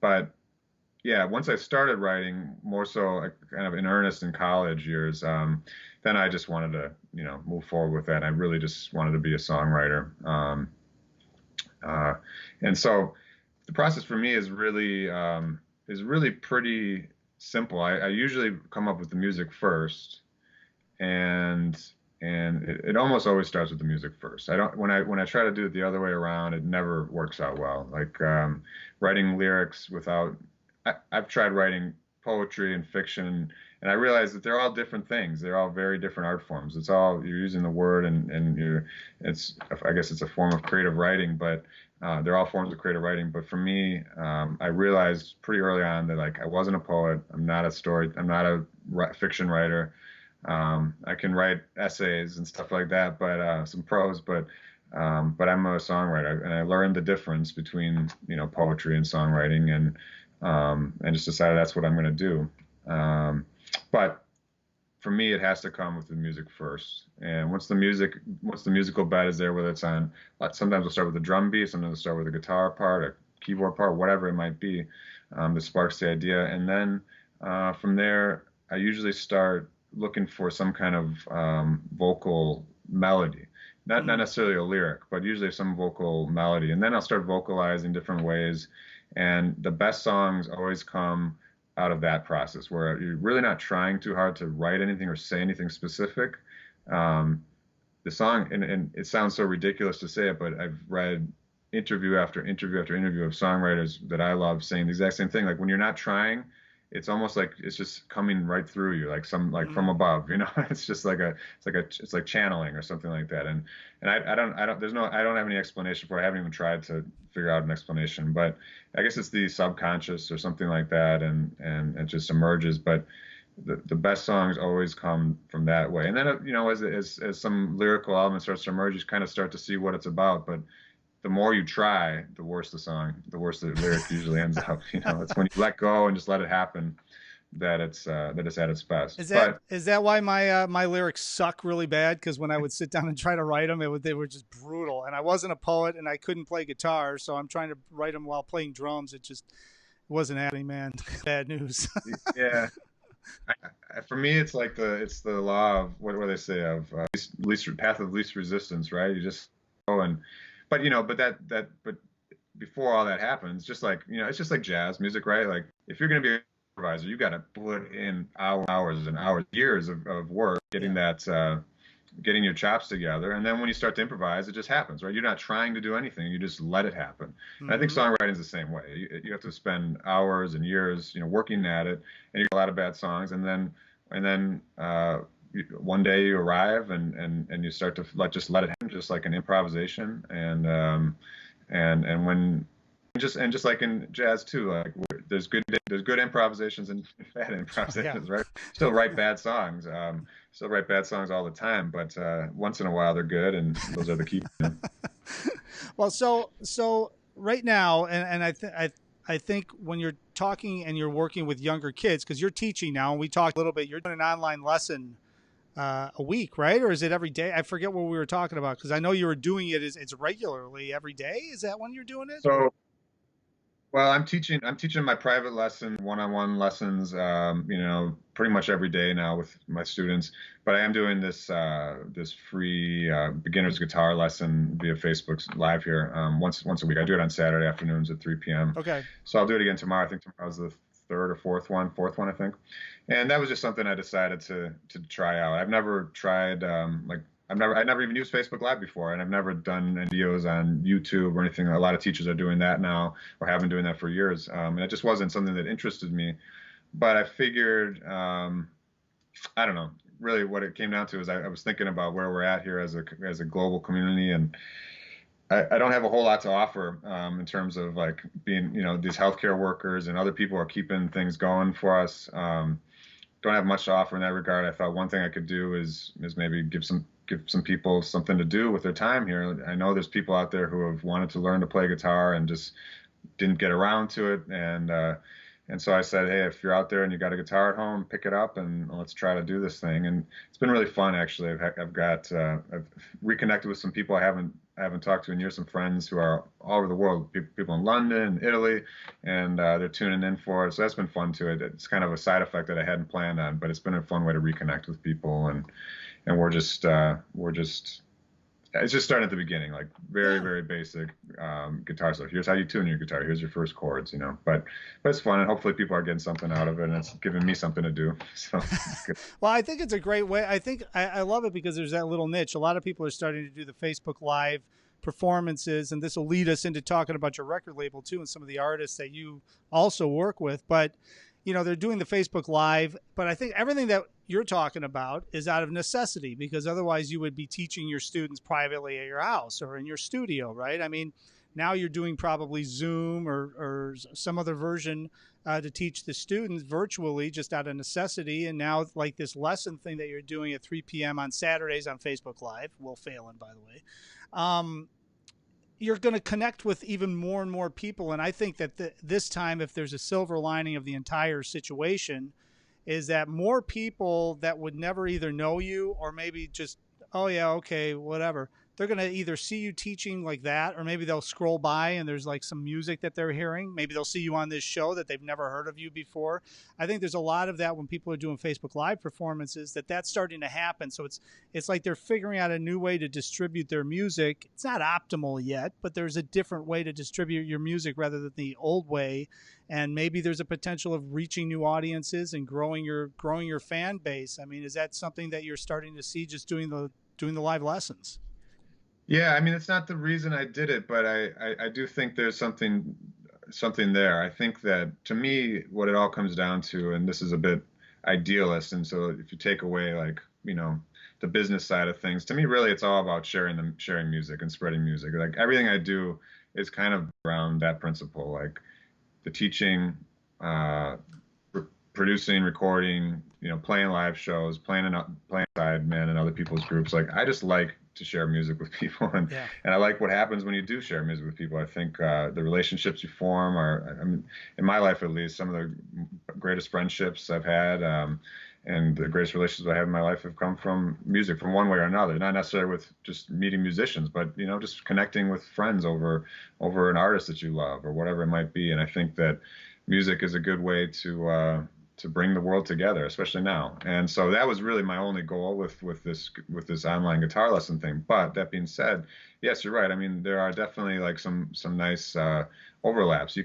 But yeah, once I started writing more so kind of in earnest in college years, then I just wanted to, move forward with that. I really just wanted to be a songwriter. And so the process for me is really pretty simple. I usually come up with the music first, and it almost always starts with the music first. When I try to do it the other way around, it never works out well. Like writing lyrics without. I've tried writing poetry and fiction, and I realized that they're all different things. They're all very different art forms. It's all, you're using the word, and I guess it's a form of creative writing, but they're all forms of creative writing. But for me, I realized pretty early on that I wasn't a poet. I'm not a fiction writer. I can write essays and stuff like that, but some prose, but I'm a songwriter, and I learned the difference between poetry and songwriting, and just decided that's what I'm going to do. But for me, it has to come with the music first. And once the musical bed is there, whether it's on, sometimes we'll start with a drum beat, sometimes we'll start with a guitar part, a keyboard part, whatever it might be, that sparks the idea. And then from there, I usually start looking for some kind of vocal melody. Not necessarily a lyric, but usually some vocal melody. And then I'll start vocalizing different ways. And the best songs always come out of that process, where you're really not trying too hard to write anything or say anything specific. The song, and it sounds so ridiculous to say it, but I've read interview after interview after interview of songwriters that I love saying the exact same thing. Like, when you're not trying, it's almost like it's just coming right through you, like from above, It's just it's like channeling or something like that. And I don't have any explanation for it. I haven't even tried to figure out an explanation, but I guess it's the subconscious or something like that, and it just emerges. But the best songs always come from that way. And then as some lyrical element starts to emerge, you kind of start to see what it's about. But the more you try, the worse the lyric usually ends up. It's when you let go and just let it happen. it's at its best. Is that But is that why my lyrics suck really bad? Because when I would sit down and try to write them, they were just brutal. And I wasn't a poet, and I couldn't play guitar, so I'm trying to write them while playing drums. It just wasn't happening, man. Bad news. yeah, for me, it's like the law of what do they say of least path of least resistance, right? You just go and, but but before all that happens, just like it's just like jazz music, right? Like if you're gonna be an improviser, you got to put in hours and hours, years of work getting that getting your chops together, and then when you start to improvise, it just happens, right? You're not trying to do anything; you just let it happen. Mm-hmm. And I think songwriting is the same way. You have to spend hours and years, working at it, and you get a lot of bad songs, and then one day you arrive and you start to let it happen, just like an improvisation, and when just like in jazz too, like there's good improvisations and bad improvisations, right? Still write bad songs, all the time, but once in a while they're good, and those are the key. Well, so right now, and I think when you're talking and you're working with younger kids, because you're teaching now, and we talked a little bit, you're doing an online lesson a week, right? Or is it every day? I forget what we were talking about, because I know you were doing it. It's regularly every day. Is that when you're doing it? So, well, I'm teaching my private lesson, one-on-one lessons, pretty much every day now with my students. But I am doing this free beginner's guitar lesson via Facebook Live here once a week. I do it on Saturday afternoons at 3 p.m. Okay. So I'll do it again tomorrow. I think tomorrow's the fourth one, I think. And that was just something I decided to try out. I've never tried I never even used Facebook Live before, and I've never done videos on YouTube or anything. A lot of teachers are doing that now, or have been doing that for years. And it just wasn't something that interested me. But I figured, I don't know, really what it came down to is I was thinking about where we're at here as a global community, and I don't have a whole lot to offer in terms of like being, these healthcare workers and other people are keeping things going for us. Don't have much to offer in that regard. I thought one thing I could do is maybe give some people something to do with their time here. I know there's people out there who have wanted to learn to play guitar and just didn't get around to it. And so I said, hey, if you're out there and you got a guitar at home, pick it up and let's try to do this thing. And it's been really fun, actually. I've reconnected with some people I haven't talked to in years, some friends who are all over the world, people in London, Italy, and they're tuning in for it. So that's been fun too. It's kind of a side effect that I hadn't planned on, but it's been a fun way to reconnect with people. And we're just it's just starting at the beginning, like very basic guitar stuff. Here's how you tune your guitar. Here's your first chords, But it's fun, and hopefully people are getting something out of it, and it's giving me something to do. So it's good. Well, I think it's a great way. I think I love it because there's that little niche. A lot of people are starting to do the Facebook Live performances, and this will lead us into talking about your record label too, and some of the artists that you also work with. But they're doing the Facebook Live, but I think everything that you're talking about is out of necessity, because otherwise you would be teaching your students privately at your house or in your studio, right? I mean, now you're doing probably Zoom or some other version to teach the students virtually just out of necessity. And now like this lesson thing that you're doing at 3 p.m. on Saturdays on Facebook Live, Will Phalen, by the way, you're going to connect with even more and more people. And I think that this time, if there's a silver lining of the entire situation, is that more people that would never either know you or maybe just, oh yeah, okay, whatever, they're going to either see you teaching like that, or maybe they'll scroll by and there's like some music that they're hearing. Maybe they'll see you on this show that they've never heard of you before. I think there's a lot of that when people are doing Facebook Live performances, that's starting to happen. So it's like they're figuring out a new way to distribute their music. It's not optimal yet, but there's a different way to distribute your music rather than the old way. And maybe there's a potential of reaching new audiences and growing your fan base. I mean, is that something that you're starting to see just doing the live lessons? Yeah, I mean, it's not the reason I did it, but I do think there's something there. I think that to me, what it all comes down to, and this is a bit idealist, and so if you take away like, the business side of things, to me, really, it's all about sharing music and spreading music. Like everything I do is kind of around that principle, like the teaching, producing, recording, playing live shows, playing sidemen and other people's groups. Like, I just like to share music with people, and Yeah. and I like what happens when you do share music with people. I think the relationships you form are, I mean, in my life at least, some of the greatest friendships I've had, and the greatest relationships I have in my life have come from music, from one way or another. Not necessarily with just meeting musicians, but just connecting with friends over an artist that you love or whatever it might be. And I think that music is a good way to bring the world together, especially now. And so that was really my only goal with this online guitar lesson thing. But that being said, yes, you're right. I mean, there are definitely like some nice overlaps.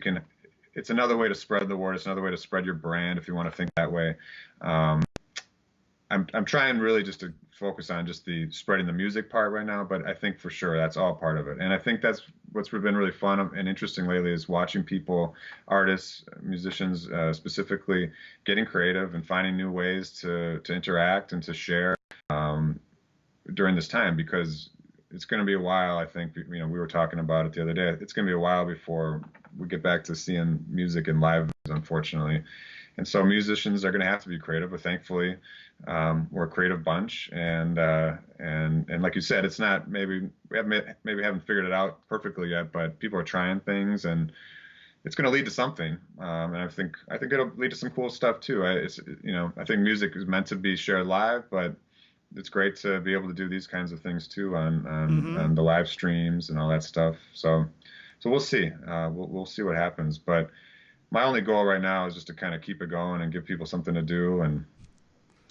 It's another way to spread the word. It's another way to spread your brand, if you want to think that way. I'm trying really just to focus on just the spreading the music part right now, but I think for sure that's all part of it. And I think that's what's been really fun and interesting lately is watching people, artists, musicians specifically, getting creative and finding new ways to interact and to share during this time, because it's going to be a while. I think, we were talking about it the other day. It's going to be a while before we get back to seeing music in live, unfortunately. And so musicians are going to have to be creative, but thankfully we're a creative bunch. And like you said, it's not, maybe we haven't figured it out perfectly yet, but people are trying things, and it's going to lead to something. And I think it'll lead to some cool stuff too. I think music is meant to be shared live, but it's great to be able to do these kinds of things too on the live streams and all that stuff. So we'll see. We'll see what happens. But my only goal right now is just to kind of keep it going and give people something to do, and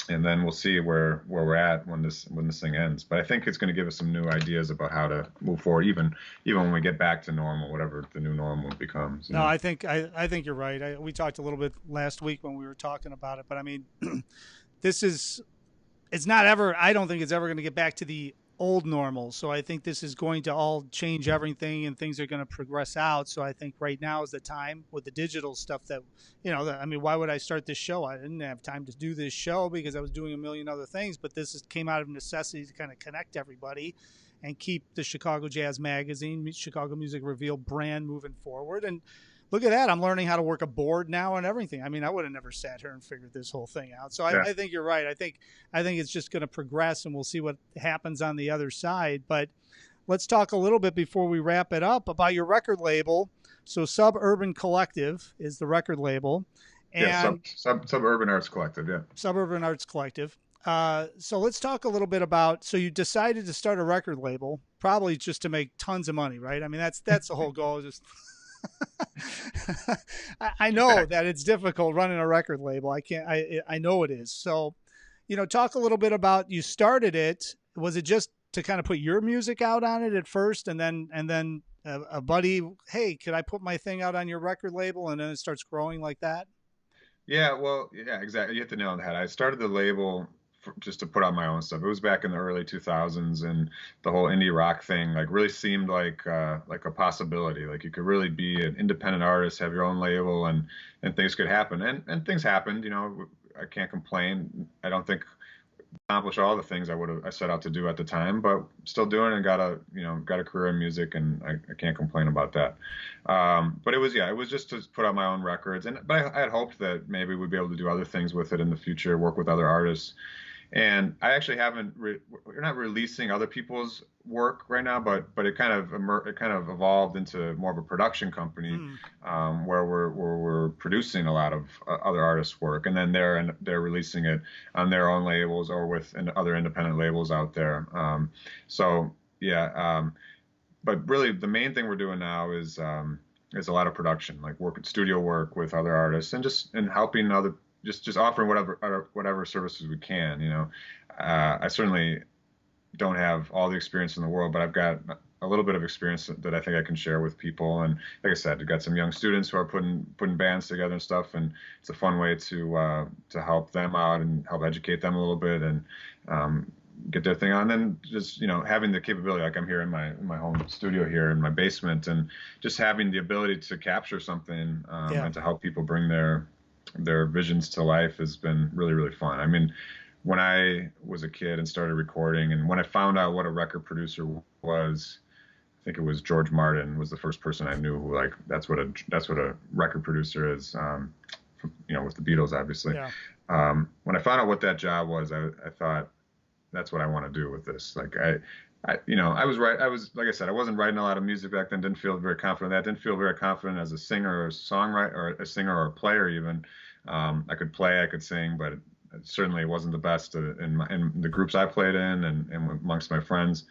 then we'll see where we're at when this thing ends. But I think it's going to give us some new ideas about how to move forward, even when we get back to normal, whatever the new normal becomes. No, I think you're right. We talked a little bit last week when we were talking about it, but I mean, I don't think it's ever going to get back to the old normal. So I think this is going to all change everything, and things are going to progress out. So I think right now is the time with the digital stuff that, I mean, why would I start this show? I didn't have time to do this show because I was doing a million other things, but came out of necessity to kind of connect everybody and keep the Chicago Jazz Magazine, Chicago Music Reveal brand moving forward. And look at that. I'm learning how to work a board now and everything. I mean, I would have never sat here and figured this whole thing out. So I think you're right. I think it's just going to progress, and we'll see what happens on the other side. But let's talk a little bit before we wrap it up about your record label. So Suburban Collective is the record label. And Suburban Arts Collective. Yeah. Suburban Arts Collective. So let's talk a little bit about, so you decided to start a record label, probably just to make tons of money, right? I mean, that's the whole goal. Just I know that it's difficult running a record label. I know it is. So, talk a little bit about, you started it. Was it just to kind of put your music out on it at first, and then a buddy, hey, could I put my thing out on your record label? And then it starts growing like that? Yeah, well, yeah, exactly. You hit the nail on the head. I started the label just to put out my own stuff. It was back in the early 2000s, and the whole indie rock thing really seemed like a possibility. Like, you could really be an independent artist, have your own label, and things could happen. And things happened. I can't complain. I don't think accomplish all the things I set out to do at the time, but still doing it, and got a career in music, and I can't complain about that. But it was just to put out my own records, but I had hoped that maybe we'd be able to do other things with it in the future, work with other artists. And I actually we're not releasing other people's work right now, but it kind of evolved into more of a production company, where we're producing a lot of other artists' work, and then they're releasing it on their own labels or with other independent labels out there. But really the main thing we're doing now is a lot of production, like studio work with other artists, and helping other. Just offering whatever services we can. I certainly don't have all the experience in the world, but I've got a little bit of experience that I think I can share with people. And like I said, I've got some young students who are putting bands together and stuff, and it's a fun way to help them out and help educate them a little bit, and get their thing on. And just having the capability, like I'm here in my home studio here in my basement, and just having the ability to capture something and to help people bring their visions to life has been really, really fun. I mean, when I was a kid and started recording, and when I found out what a record producer was, I think it was George Martin was the first person I knew who, like, that's what a record producer is, with the Beatles, obviously. Yeah. When I found out what that job was, I thought, that's what I want to do with this. Like I was right. Like I said, I wasn't writing a lot of music back then. Didn't feel very confident. I didn't feel very confident as a singer or a songwriter or a singer or a player even. I could play, I could sing, but it certainly wasn't the best in the groups I played in and amongst my friends.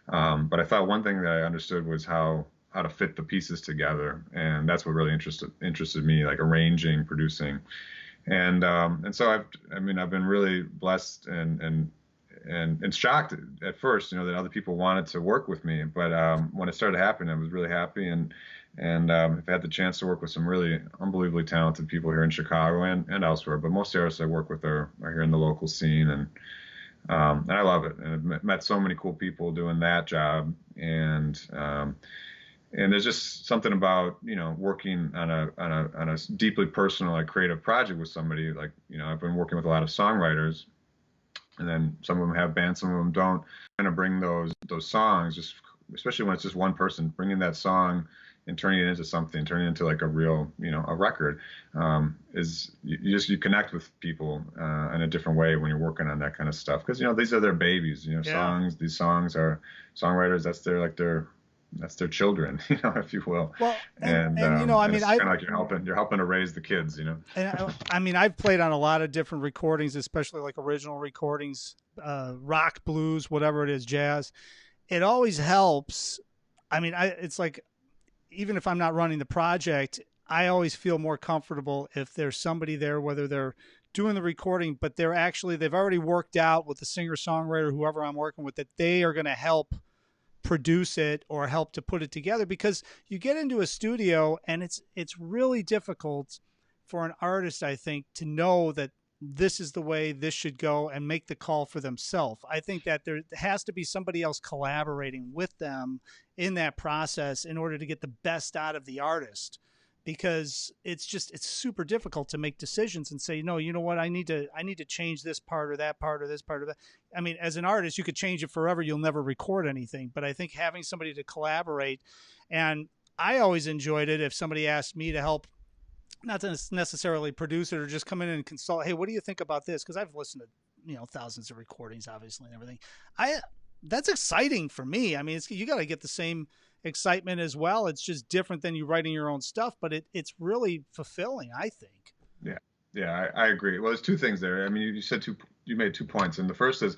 But I thought one thing that I understood was how to fit the pieces together, and that's what really interested me, like arranging, producing, and so I've been really blessed and shocked at first, that other people wanted to work with me. But when it started happening, I was really happy, and I've had the chance to work with some really unbelievably talented people here in Chicago and elsewhere. But most artists I work with are here in the local scene, and I love it. And I've met so many cool people doing that job, and there's just something about working on a deeply personal, like, creative project with somebody. Like, I've been working with a lot of songwriters. And then some of them have bands, some of them don't. Kind of bring those songs, just especially when it's just one person, bringing that song and turning it into something, turning it into like a real, a record. Is you connect with people in a different way when you're working on that kind of stuff, because these are their babies. Songs. These songs are songwriters. That's their children, if you will. Well, and it's kind of like you're helping to raise the kids, And I've played on a lot of different recordings, especially like original recordings, rock, blues, whatever it is, jazz. It always helps. It's like, even if I'm not running the project, I always feel more comfortable if there's somebody there, whether they're doing the recording, but they've already worked out with the singer, songwriter, whoever I'm working with, that they are going to help produce it or help to put it together. Because you get into a studio and it's really difficult for an artist, I think, to know that this is the way this should go and make the call for themselves. I think that there has to be somebody else collaborating with them in that process in order to get the best out of the artist, because it's super difficult to make decisions and say, no, you know what, I need to change this part or that part or this part or that. As an artist, you could change it forever. You'll never record anything. But I think having somebody to collaborate, and I always enjoyed it if somebody asked me to help, not to necessarily produce it or just come in and consult. Hey, what do you think about this? Because I've listened to, thousands of recordings, obviously, and everything. That's exciting for me. You got to get the same excitement as well. It's just different than you writing your own stuff, but it's really fulfilling, I think. Yeah, I agree. Well, there's two things there. You made 2 points, and the first is,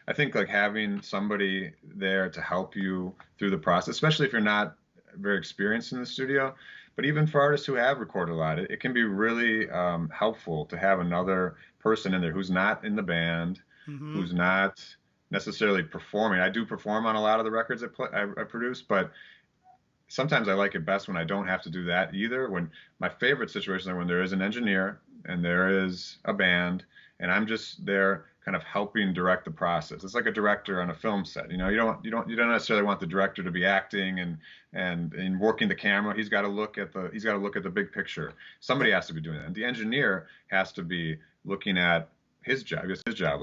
I think, like, having somebody there to help you through the process, especially if you're not very experienced in the studio. But even for artists who have recorded a lot, it can be really helpful to have another person in there who's not in the band, mm-hmm. who's not necessarily performing. I do perform on a lot of the records I produce, but sometimes I like it best when I don't have to do that either. When my favorite situations are when there is an engineer and there is a band, and I'm just there kind of helping direct the process. It's like a director on a film set. You don't necessarily want the director to be acting and working the camera. He's got to look at the big picture. Somebody has to be doing that. And the engineer has to be looking at his job,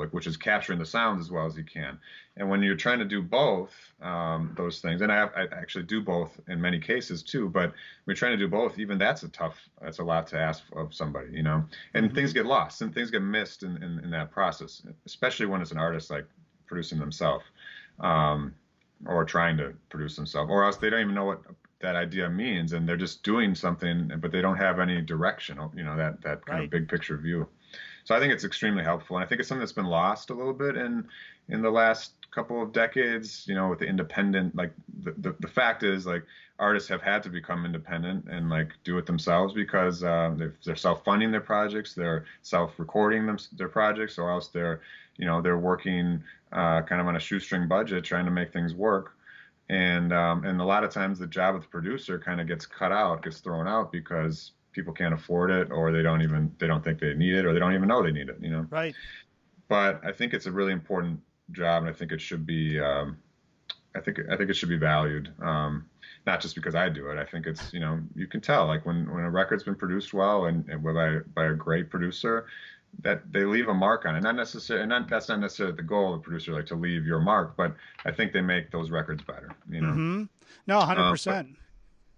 which is capturing the sound as well as he can. And when you're trying to do both those things, and I actually do both in many cases too, but when you're trying to do both, even that's a lot to ask of somebody, and mm-hmm. things get lost and things get missed in that process, especially when it's an artist like producing themselves, or trying to produce themselves, or else they don't even know what that idea means, and they're just doing something, but they don't have any direction, that kind right. of big picture view. So I think it's extremely helpful, and I think it's something that's been lost a little bit in the last couple of decades. With the independent, like the fact is, like, artists have had to become independent and like do it themselves because they're self-funding their projects, they're self-recording their projects, or else they're working kind of on a shoestring budget trying to make things work. And a lot of times the job of the producer kind of gets thrown out because people can't afford it, or they don't think they need it, or they don't even know they need it, Right. But I think it's a really important job, and I think it should be, I think it should be valued. Not just because I do it. I think it's, you can tell, like, when a record's been produced well and by a great producer, that they leave a mark on it. That's not necessarily the goal of the producer, like to leave your mark, but I think they make those records better, Mm-hmm. No, 100%.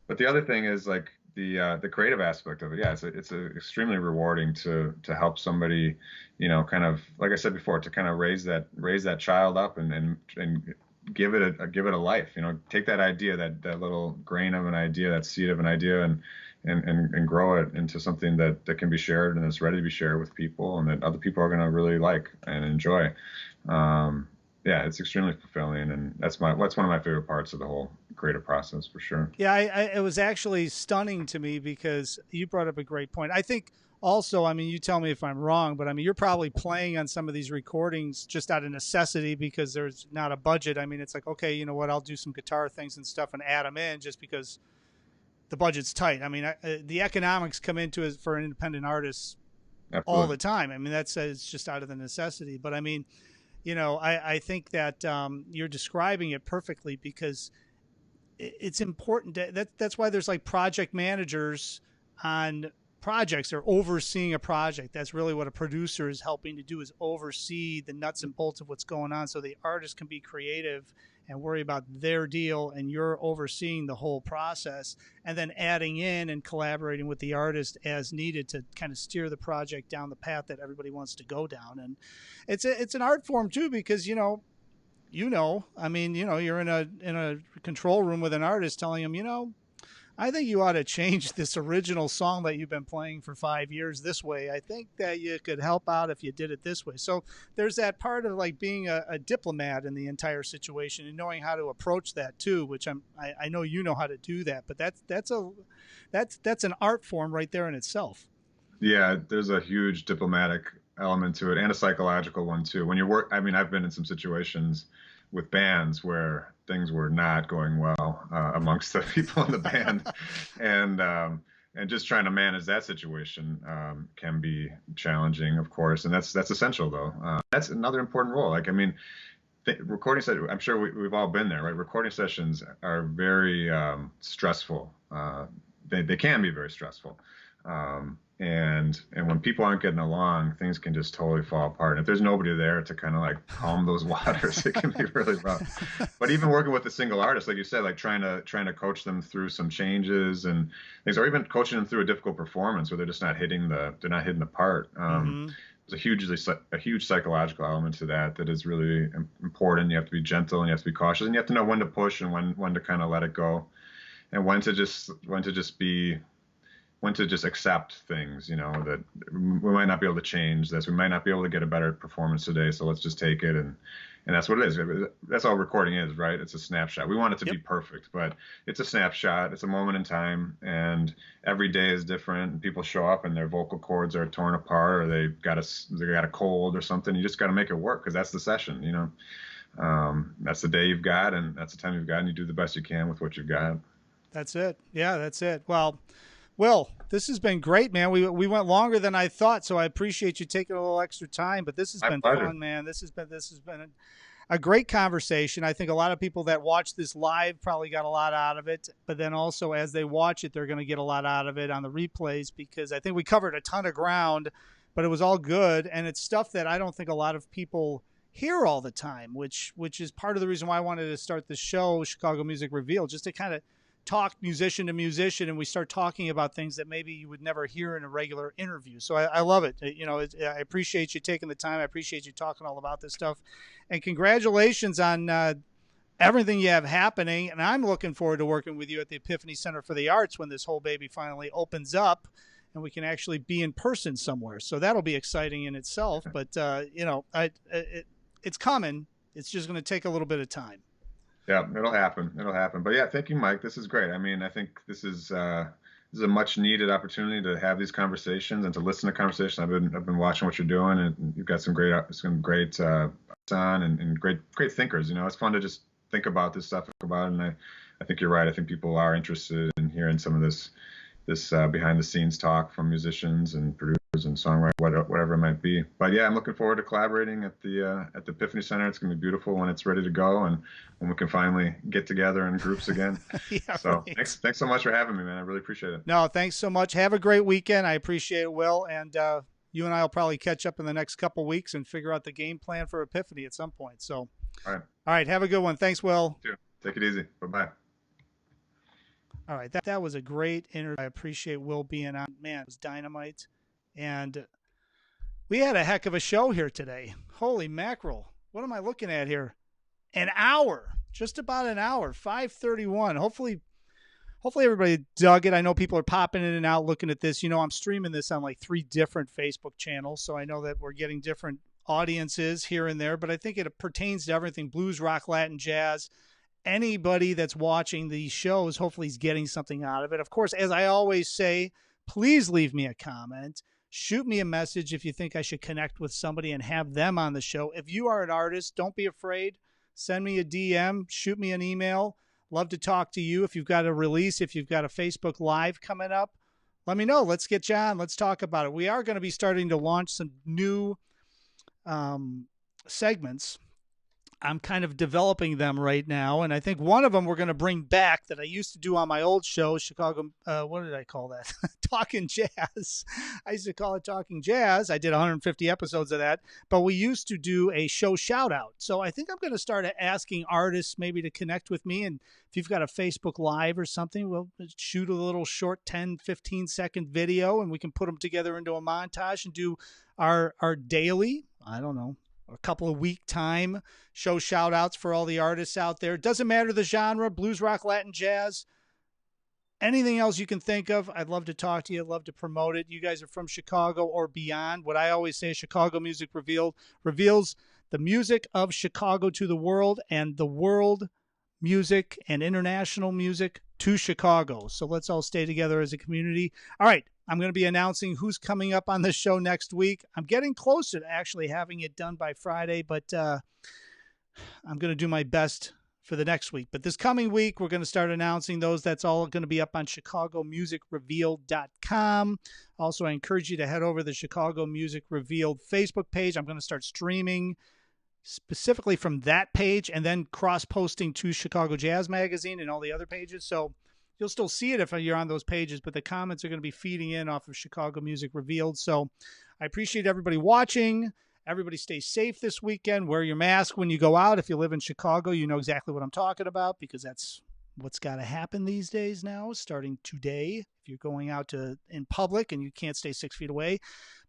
But the other thing is, like, the creative aspect of it. Yeah, it's extremely rewarding to help somebody, kind of like I said before, to kind of raise that child up and give it a life. Take that idea, that little grain of an idea, that seed of an idea, and grow it into something that can be shared and is ready to be shared with people, and that other people are going to really like and enjoy. Yeah, it's extremely fulfilling, and that's one of my favorite parts of the whole creative process, for sure. Yeah, it was actually stunning to me because you brought up a great point. I think also, I mean, you tell me if I'm wrong, but I mean, you're probably playing on some of these recordings just out of necessity because there's not a budget. I mean, it's like, okay, you know what, I'll do some guitar things and stuff and add them in just because the budget's tight. I mean, the economics come into it for an independent artist Absolutely. all the time. I mean, it's just out of the necessity. But I mean, I think that you're describing it perfectly because it's important. That's why there's like project managers on projects or overseeing a project. That's really what a producer is helping to do, is oversee the nuts and bolts of what's going on so the artist can be creative and worry about their deal, and you're overseeing the whole process and then adding in and collaborating with the artist as needed to kind of steer the project down the path that everybody wants to go down. And it's an art form too, because I mean, you're in a control room with an artist telling him, I think you ought to change this original song that you've been playing for 5 years this way. I think that you could help out if you did it this way. So there's that part of like being a diplomat in the entire situation and knowing how to approach that too, which I know you know how to do that, but that's an art form right there in itself. Yeah, there's a huge diplomatic element to it and a psychological one too. When you work, I mean, I've been in some situations with bands where things were not going well amongst the people in the band, and just trying to manage that situation can be challenging, of course, and that's essential though. That's another important role. Like, I mean, recording sessions, I'm sure we've all been there, right? Recording sessions are very stressful. They can be very stressful. And when people aren't getting along, things can just totally fall apart. And if there's nobody there to kind of like calm those waters, it can be really rough. But even working with a single artist, like you said, like trying to coach them through some changes and things, or even coaching them through a difficult performance where they're just not hitting the part. There's a huge psychological element to that is really important. You have to be gentle and you have to be cautious, and you have to know when to push and when to kind of let it go, and when to just accept things, that we might not be able to change this. We might not be able to get a better performance today, so let's just take it. And that's what it is. That's all recording is, right? It's a snapshot. We want it to be perfect, but it's a snapshot. It's a moment in time, and every day is different. And people show up and their vocal cords are torn apart, or they got a cold or something. You just got to make it work, because that's the session, That's the day you've got, and that's the time you've got, and you do the best you can with what you've got. That's it. Yeah, that's it. Well, Will, this has been great, man. We went longer than I thought, so I appreciate you taking a little extra time. But this has been fun, man. This has been a great conversation. I think a lot of people that watch this live probably got a lot out of it. But then also, as they watch it, they're going to get a lot out of it on the replays, because I think we covered a ton of ground, but it was all good, and it's stuff that I don't think a lot of people hear all the time, which is part of the reason why I wanted to start the show, Chicago Music Revealed, just to kind of talk musician to musician, and we start talking about things that maybe you would never hear in a regular interview. So I love it. I appreciate you taking the time. I appreciate you talking all about this stuff, and congratulations on everything you have happening. And I'm looking forward to working with you at the Epiphany Center for the Arts when this whole baby finally opens up and we can actually be in person somewhere. So that'll be exciting in itself, but it's coming. It's just going to take a little bit of time. Yeah, it'll happen. But yeah, thank you, Mike. This is great. I mean, I think this is a much needed opportunity to have these conversations and to listen to conversations. I've been watching what you're doing, and you've got some great on and great thinkers. It's fun to just think about this stuff, and I think you're right. I think people are interested in hearing some of this behind the scenes talk from musicians and producers and songwriters, whatever it might be. But yeah, I'm looking forward to collaborating at the Epiphany Center. It's going to be beautiful when it's ready to go, and when we can finally get together in groups again. Yeah, so right. Thanks so much for having me, man. I really appreciate it. No, thanks so much. Have a great weekend. I appreciate it, Will. And you and I will probably catch up in the next couple weeks and figure out the game plan for Epiphany at some point. So, all right. Have a good one. Thanks, Will. You too. Take it easy. Bye-bye. All right, that was a great interview. I appreciate Will being on. Man, it was dynamite. And we had a heck of a show here today. Holy mackerel. What am I looking at here? An hour. Just about an hour. 5:31. Hopefully everybody dug it. I know people are popping in and out looking at this. You know, I'm streaming this on like 3 different Facebook channels, so I know that we're getting different audiences here and there, but I think it pertains to everything: blues, rock, Latin, jazz. Anybody that's watching these shows, hopefully is getting something out of it. Of course, as I always say, please leave me a comment. Shoot me a message if you think I should connect with somebody and have them on the show. If you are an artist, don't be afraid. Send me a DM, shoot me an email. Love to talk to you. If you've got a release, if you've got a Facebook Live coming up, let me know. Let's get you on. Let's talk about it. We are going to be starting to launch some new segments. I'm kind of developing them right now, and I think one of them we're going to bring back that I used to do on my old show, Chicago, what did I call that? Talking Jazz. I used to call it Talking Jazz. I did 150 episodes of that, but we used to do a show shout-out. So I think I'm going to start asking artists maybe to connect with me, and if you've got a Facebook Live or something, we'll shoot a little short 10, 15-second video, and we can put them together into a montage and do our daily, I don't know, a couple of week time show shout outs for all the artists out there. It doesn't matter the genre, blues, rock, Latin, jazz, anything else you can think of. I'd love to talk to you. I'd love to promote it. You guys are from Chicago or beyond. What I always say is Chicago Music Revealed reveals the music of Chicago to the world, and the world music and international music to Chicago. So let's all stay together as a community. All right. I'm going to be announcing who's coming up on the show next week. I'm getting closer to actually having it done by Friday, but I'm going to do my best for the next week. But this coming week, we're going to start announcing those. That's all going to be up on chicagomusicrevealed.com. Also, I encourage you to head over to the Chicago Music Revealed Facebook page. I'm going to start streaming specifically from that page and then cross-posting to Chicago Jazz Magazine and all the other pages. So you'll still see it if you're on those pages, but the comments are going to be feeding in off of Chicago Music Revealed. So I appreciate everybody watching. Everybody stay safe this weekend. Wear your mask when you go out. If you live in Chicago, you know exactly what I'm talking about, because that's what's got to happen these days now, starting today, if you're going out in public and you can't stay 6 feet away.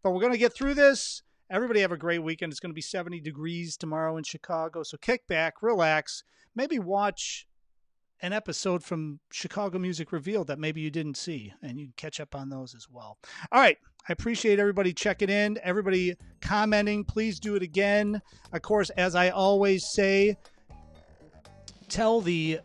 But we're going to get through this. Everybody have a great weekend. It's going to be 70 degrees tomorrow in Chicago. So kick back, relax, maybe watch an episode from Chicago Music Revealed that maybe you didn't see, and you can catch up on those as well. All right. I appreciate everybody checking in, everybody commenting. Please do it again. Of course, as I always say, tell your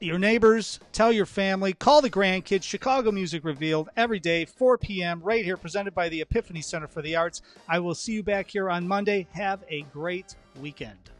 neighbors, tell your family, call the grandkids. Chicago Music Revealed every day, 4 p.m. right here, presented by the Epiphany Center for the Arts. I will see you back here on Monday. Have a great weekend.